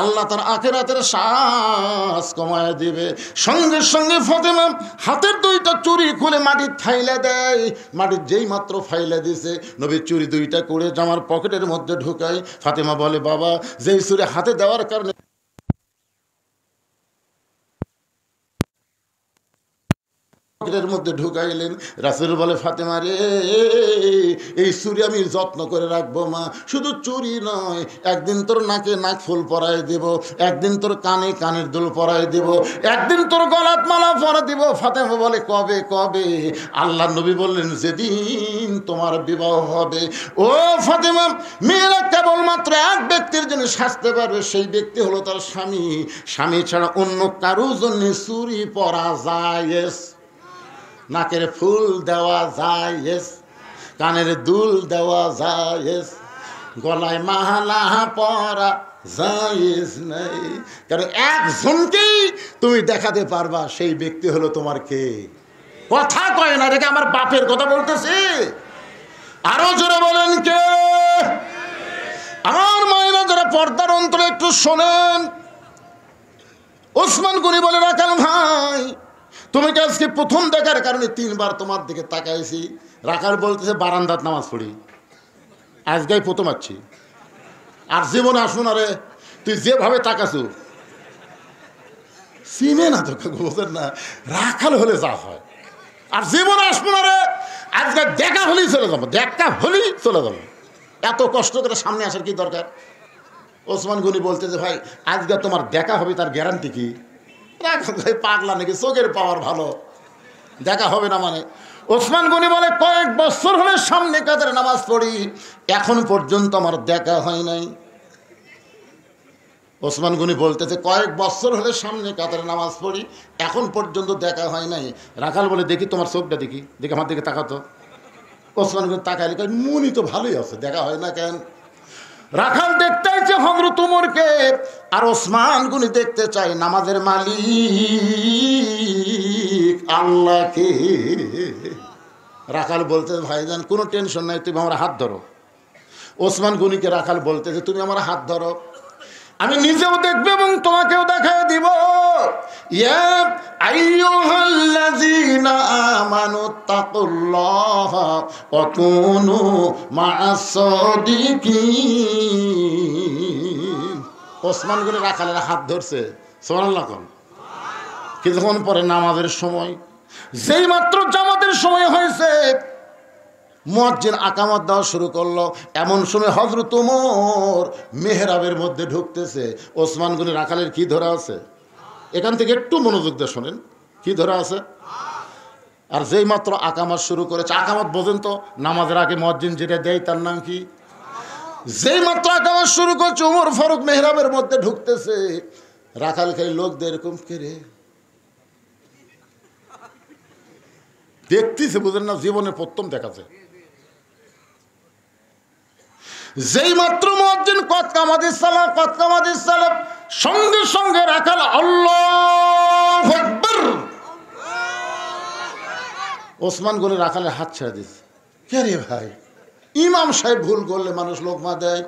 আল্লাহ তার আখিরাতের শ্বাস কমায় দিবে। সঙ্গে সঙ্গে ফাতেমা হাতের 2টা চুড়ি খুলে মাটির ফাইলে দেয়। মাটির যেই মাত্র ফাইলে দিছে, নবীর চুড়ি 2টা করে জামার পকেটের মধ্যে ঢুকায়। ফাতেমা বলে, বাবা যেই চুড়ি হাতে দেওয়ার কারণে পকেটের মধ্যে ঢুকাইলেন। রাসূল বলে, ফাতেমা রে, এই চুড়ি আমি যত্ন করে রাখবো মা। শুধু চুড়ি নয়, একদিন তোর নাকে নাক ফুল পরায় দেব, একদিন তোর কানে কানের দুল পরায় দেব, একদিন তোর গলাত মালা পরা দিব। ফাতেমা বলে, কবে কবে? আল্লাহ নবী বললেন, যেদিন তোমার বিবাহ হবে। ও ফাতেমা, মেয়েরা কেবলমাত্র এক ব্যক্তির জন্য সাজতে পারবে, সেই ব্যক্তি হলো তার স্বামী। স্বামী ছাড়া অন্য কারোর জন্য চুড়ি পরা যায়, নাকের ফুল দেওয়া যায়, কানের দুল দেওয়া যায়, গলায় মালা পরা জায়েজ নাই। কারণ একজনকেই তুমি দেখাতে পারবা, সেই ব্যক্তি হলো তোমার কে? কথা কয় না, রেখে আমার বাপের কথা বলতেছি। আরো জোরে বলেন কে? আমার মায়েরা যারা পর্দার অন্তরে একটু শোনেন। ওসমান গনি বলে, রাখাল ভাই তুমি কি আজকে প্রথম দেখার কারণে 3 বার তোমার দিকে তাকাইছি? রাখাল বলতেছে, বারান্দাত নামাজ পড়ি, আজকেই প্রথম আছি, আর জীবনে আসুন। আরে তুই যেভাবে তাকাছু চিনে না তো, বোঝেন না, রাখাল হলে যা হয়। আর জীবন আসবো না রে, আজকে দেখা হলেই চলে যাবো, দেখা হলেই চলে যাবো, এত কষ্ট করে সামনে আসার কি দরকার? ওসমান গনি বলতে যে ভাই আজকে তোমার দেখা হবে, তার গ্যারান্টি কি? পাগলা নাকি, চোখের পাওয়ার ভালো, দেখা হবে না মানে? ওসমান গনি বলে কয়েক বছর হলে সামনে কাতারে নামাজ পড়ি, এখন পর্যন্ত আমার দেখা হয় নাই। ওসমান গনি বলতেছে কয়েক বছর হলে সামনে কাতারে নামাজ পড়ি, এখন পর্যন্ত দেখা হয় নাই। রাখাল বলে দেখি তোমার চোখটা, দেখি দেখি আমার দিকে তাকাতো। ওসমান গনি তাকাইলে কয় মুনি তো ভালোই আছে, দেখা হয় না কেন? রাখাল দেখতে চাইছে হযরত ওমরকে, আর ওসমান গনি দেখতে চাই নামাজের মালিক আল্লাহকে। রাখাল বলতে ভাইজান কোনো টেনশন নাই, তুমি আমার হাত ধরো। ওসমান গনিকে রাখাল বলতে যে তুমি আমার হাত ধরো, আমি নিজেও দেখব এবং তোমাকেও দেখায় দিব। ইয়া আইয়ুহাল্লাযীনা আমানু তাকুল্লাহা ওয়া কুনু মা'আস সাদিকিন। ওসমান গনি রাখালের হাত ধরছে, সুবহানাল্লাহ কোন। কিছুক্ষণ পরে নামাজের সময়, যেই মাত্র জামাতের সময় হয়েছে, মুয়াজ্জিন আকামত দেওয়া শুরু করলো। এমন সময় হযরত ওমর মেহরাবের মধ্যে ঢুকতেছে। ওসমান গনি রাখালের কি ধরা আছে? এখান থেকে একটু মনোযোগ দিয়ে শোনেন, কি ধরা আছে? আর যেই মাত্র আকামত শুরু করেছে, আকামত বোঝেন তো, নামাজের আগে মুয়াজ্জিন যেটা দেয় তার নাম কি? যেই মাত্র আকামত শুরু করছে, ওমর ফারুক মেহরাবের মধ্যে ঢুকতেছে। রাখাল খালি লোকদের এরকম করে দেখতেছে, বুঝেন না, জীবনে প্রথম দেখাছে। যেই মাত্র মুয়াজ্জিন কদ কামাতিস সালাহ, কদ কামাতিস সালাহ, সঙ্গে সঙ্গে রাখাল আল্লাহু আকবার। ওসমান গনি রাখালের হাত ছেড়ে দিচ্ছে। কে রে ভাই, ইমাম সাহেব ভুল করলে মানুষ লোকমা দেয়,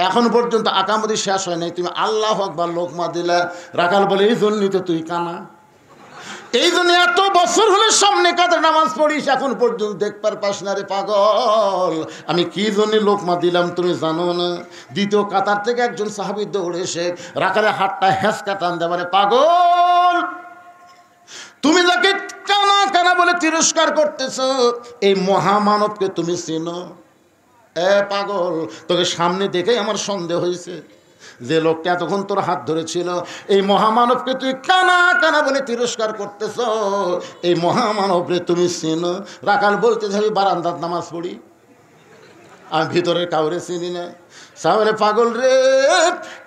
এখন পর্যন্ত আকামতি শেষ হয় নাই, তুমি আল্লাহু আকবার লোকমা দিলা। রাখাল বলে এই জন্যই তো তুই কানা, এই জন্য এত বছর হলে সামনে কাতারে নামাজ পড়িস, এখন পর্যন্ত দেখবার পাস না রে পাগল। আমি কি জন্য লোকমা দিলাম তুমি জানো না? দ্বিতীয় কাতার থেকে একজন সাহাবী দৌড়ে এসে রাখালের হাতটা হেঁচকা টান দেয়, মানে পাগল, তুমি যাকে কানা কানা বলে তিরস্কার করতেছ, এই মহামানবকে তুমি চিনো? এ পাগল, তোকে সামনে দেখেই আমার সন্দেহ হয়েছে, যে লোকটা এতক্ষণ তোর হাত ধরেছিল, এই মহামানবকে তুই কানা কানা বলে তিরস্কার করতেছ, এই মহামানবরে তুমি চিনো? রাখাল বলতেছে আমি বারান্দার নামাজ পড়ি, আমি ভিতরের কাউরে চিনি না। সাহাবে পাগল রে,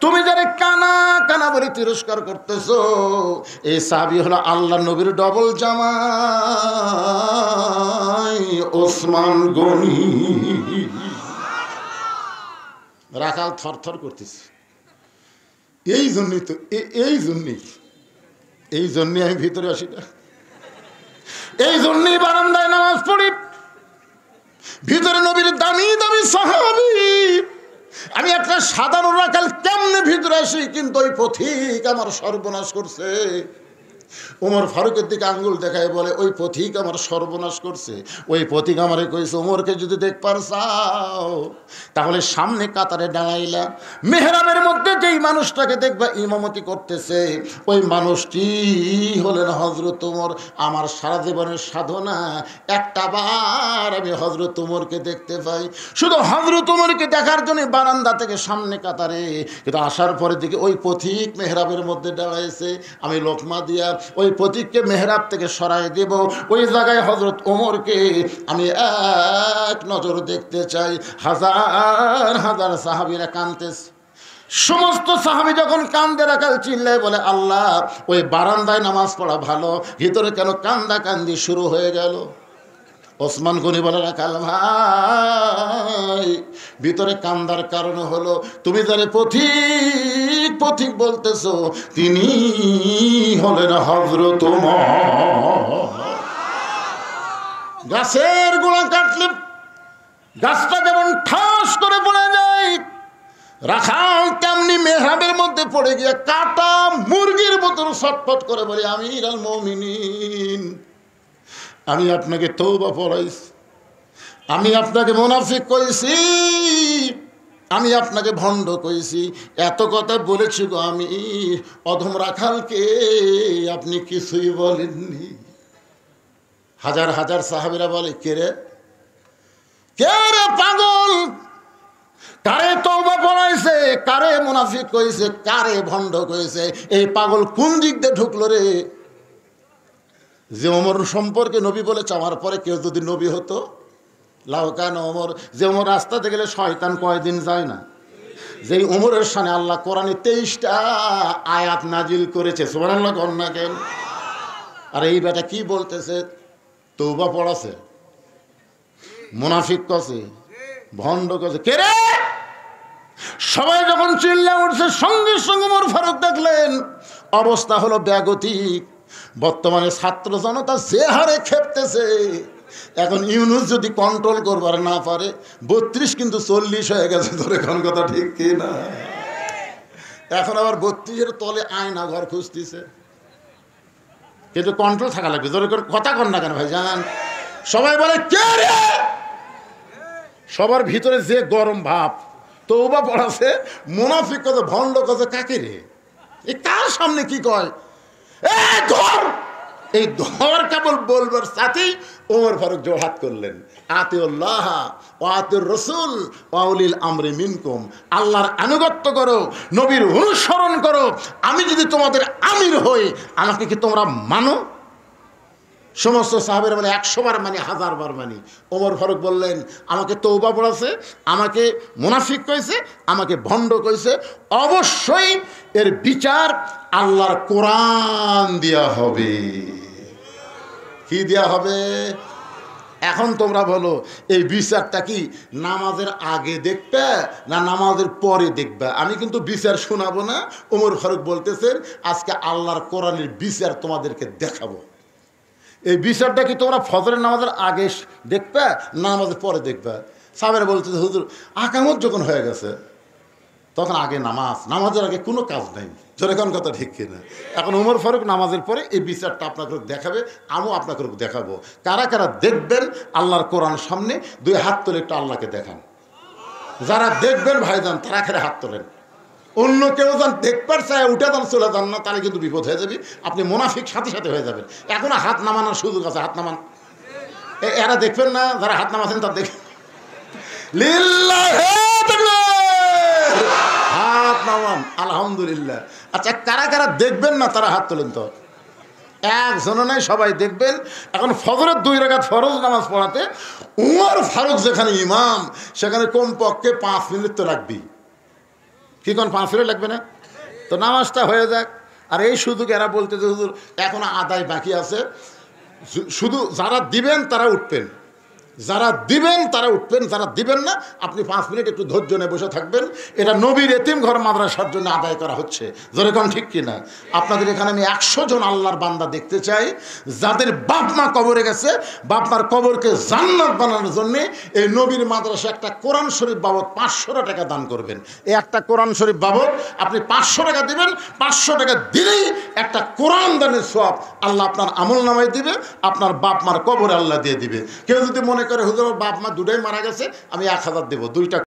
তুমি যারা কানা কানা বলে তিরস্কার করতেছ, এই সাহাবী হলো আল্লাহ নবীর ডবল জামাই ওসমান গনি। রাখাল থরথর করতেছে। এই জন্যই তো, এই জন্যই আমি ভিতরে আসি না, এই জন্যই বারান্দায় নামাজ পড়ি। ভিতরে নবীর দামি দামি সাহাবী, আমি একটা সাধারণ রাখাল কেমনে ভিতরে আসি, কিন্তু ওই পথিক আমার সর্বনাশ করছে। ওমর ফারুকের দিকে আঙ্গুল দেখায় বলে ওই পথিক আমার সর্বনাশ করছে। ওই পথিক আমারে কইছে ওমরকে যদি দেখবার চাও তাহলে সামনে কাতারে দাঁড়াইলা, মেহরাবের মধ্যে যেই মানুষটাকে দেখবা ইমামতি করতেছে, ওই মানুষটি হলেন হযরত ওমর। আমার সারা জীবনের সাধনা একটা বার আমি হযরত ওমরকে দেখতে পাই, শুধু হযরত ওমরকে দেখার জন্য বারান্দা থেকে সামনে কাতারে, কিন্তু আসার পরে দিকে ওই পথিক মেহরাবের মধ্যে দাঁড়াইছে। আমি লোকমা দিয়া ওই পথিককে মেহরাব থেকে সরাই দেব, ওই জায়গায় হযরত ওমরকে আমি এক নজর দেখতে চাই। হাজার হাজার সাহাবীরা কাঁদতেছে। সমস্ত সাহাবী যখন কান্দে, রাখাল চিল্লায় বলে আল্লাহ, ওই বারান্দায় নামাজ পড়া ভালো, ভিতরে কেন কান্দা কান্দি শুরু হয়ে গেল? ওসমান গনি বলে রাখাল ভাই, ভিতরে কান্দার কারণ হলো তুমি যারে পথিক পথিক বলতেছ, তিনি হলেন হযরত ওমর। গাছের গোড়া কাটলে গাছটা যেমন ঠাস করে পড়ে যায়, রাখাল তেমনি মেহরাবের মধ্যে পড়ে গিয়ে কাটা মুরগির মতন ছটফট করে বলে আমিরুল মুমিনিন, আমি আপনাকে তওবা পড়াইছি, আমি আপনাকে মুনাফিক কইছি, আমি আপনাকে ভণ্ড কইছি, এত কথা বলেছি গো আমি, অধম রাখালকে আপনি কিছুই বলেননি। হাজার হাজার সাহাবীরা বলে, কে রে পাগল, কারে তওবা পড়াইছে, কারে মুনাফিক কইছে, কারে ভণ্ড কইছে, এই পাগল কোন দিক দিয়ে ঢুকলো রে? যে ওমর সম্পর্কে নবী বলেছে, আমার পরে কেউ যদি নবী হতো, লাউকান ওমর, যে ওমর রাস্তাতে গেলে শয়তান কয়দিন যায় না, যেই ওমরের সামনে আল্লাহ কোরআনে 23টা আয়াত নাজিল করেছে, সুবহানাল্লাহ কোন না কেন? আর এই বেটা কি বলতেছে, তওবা পড়াছে, মুনাফিক কছে, ভণ্ড কছে, কে রে? সবাই যখন চিল্লা উঠছে, সঙ্গে সঙ্গে ওমর ফারুক দেখলেন অবস্থা হলো ব্যাগতিক। বর্তমানে ছাত্র জনতা যে হারে খেপতেছে, এখন ইউনুস যদি কন্ট্রোল করবার না পারে, 32 কিন্তু 40 হয়ে গেছে, ধরে কোন কথা ঠিক কি না? এখন আবার 32-এর তলে আয়না ঘর খুঁজতেছে, কিন্তু কন্ট্রোল থাকা লাগবে। ধরে কথা কন না কেন ভাই জান? সবাই বলে কে রে? সবার ভিতরে যে গরম ভাব, তওবা পড়াছে, মুনাফিক কথা, ভণ্ড কথা, কাকে রে? এই কার সামনে কি কয়? ধর, এই ধর কেবল বলবার সাথেই ওমর ফারুক জোড়হাত করলেন, আতিউল্লাহ ওয়া আতিউর রাসূল ওয়া উলিল আমরি মিনকুম, আল্লাহর আনুগত্য করো, নবীর অনুসরণ করো। আমি যদি তোমাদের আমির হই, আমাকে কি তোমরা মানো? সমস্ত সাহাবেরা বলে 100 বার মানি, 1000 বার মানি। ওমর ফারুক বললেন, আমাকে তওবা পড়াছে, আমাকে মুনাফিক কইছে, আমাকে ভণ্ড কইছে, অবশ্যই এর বিচার আল্লাহর কোরআন দেয়া হবে। কি দেয়া হবে? এখন তোমরা বলো, এই বিচারটা কি নামাজের আগে দেখবে না নামাজের পরে দেখবে? আমি কিন্তু বিচার শোনাবো না। ওমর ফারুক বলতেছেন, আজকে আল্লাহর কোরআনের বিচার তোমাদেরকে দেখাবো। এই বিচারটা কি তোমরা ফজরের নামাজের আগে দেখবে না নামাজের পরে দেখবে? সাহাবারা বলতেছে, হুজুর আকামত যখন হয়ে গেছে তখন আগে নামাজ, নামাজের আগে কোনো কাজ নেই। জোরে কোন কথা ঠিক কিনা? এখন ওমর ফারুক নামাজের পরে এই বিচারটা আপনাকে দেখাবে, আমিও আপনাকে দেখাবো। কারা কারা দেখবেন আল্লাহর কোরআন সামনে? 2 হাত তুলে একটু আল্লাহকে দেখান। যারা দেখবেন ভাইজান, তারা খেলে হাত তোলেন। অন্য কেউ যান দেখবার চায় উঠে যান, চলে যান না, তাহলে কিন্তু বিপদ হয়ে যাবে। আপনি মুনাফিক সাথে সাথে হয়ে যাবেন। এখনো হাত নামানোর সুযোগ আছে, হাত নামান। এরা দেখবেন না, যারা হাত নামাছেন তার দেখ, হাত নামান, আলহামদুলিল্লাহ। আচ্ছা, কারা কারা দেখবেন না তারা হাত তোলেন তো। একজনও নাই, সবাই দেখবেন। এখন ফজরের 2 রাকাত ফরজ নামাজ পড়াতে ওমর ফারুক যেখানে ইমাম, সেখানে কমপক্ষে 5 মিনিট তো লাগবি। কি কোন 5 মিনিট লাগবে না? তো নামাজটা হয়ে যাক। আর এই সুযোগ এরা বলতে যে হুজুর এখনো আদায় বাকি আছে, শুধু যারা দিবেন তারা উঠবেন, যারা দিবেন তারা উঠবেন, যারা দিবেন না আপনি 5 মিনিট একটু ধৈর্য নিয়ে বসে থাকবেন। এটা নবীর এতিম ঘর মাদ্রাসার জন্য আদায় করা হচ্ছে। যেরকম ঠিক কিনা? আপনাদের এখানে আমি 100 জন আল্লাহর বান্দা দেখতে চাই, যাদের বাপ মা কবরে গেছে, বাপ মার কবরকে জান্নাত বানানোর জন্য এই নবীর মাদ্রাসা একটা কোরআন শরীফ বাবদ 500 টাকা দান করবেন। এই একটা কোরআন শরীফ বাবদ আপনি 500 টাকা দিবেন। 500 টাকা দিলেই একটা কোরআন দানের সওয়াব আল্লাহ আপনার আমল নামায় দিবে, আপনার বাপ মার কবরে আল্লাহ দিয়ে দিবে। কেউ যদি মনে করে হুজুর বাপ মা দুটাই মারা গেছে, আমি 1000 দেবো, 2টা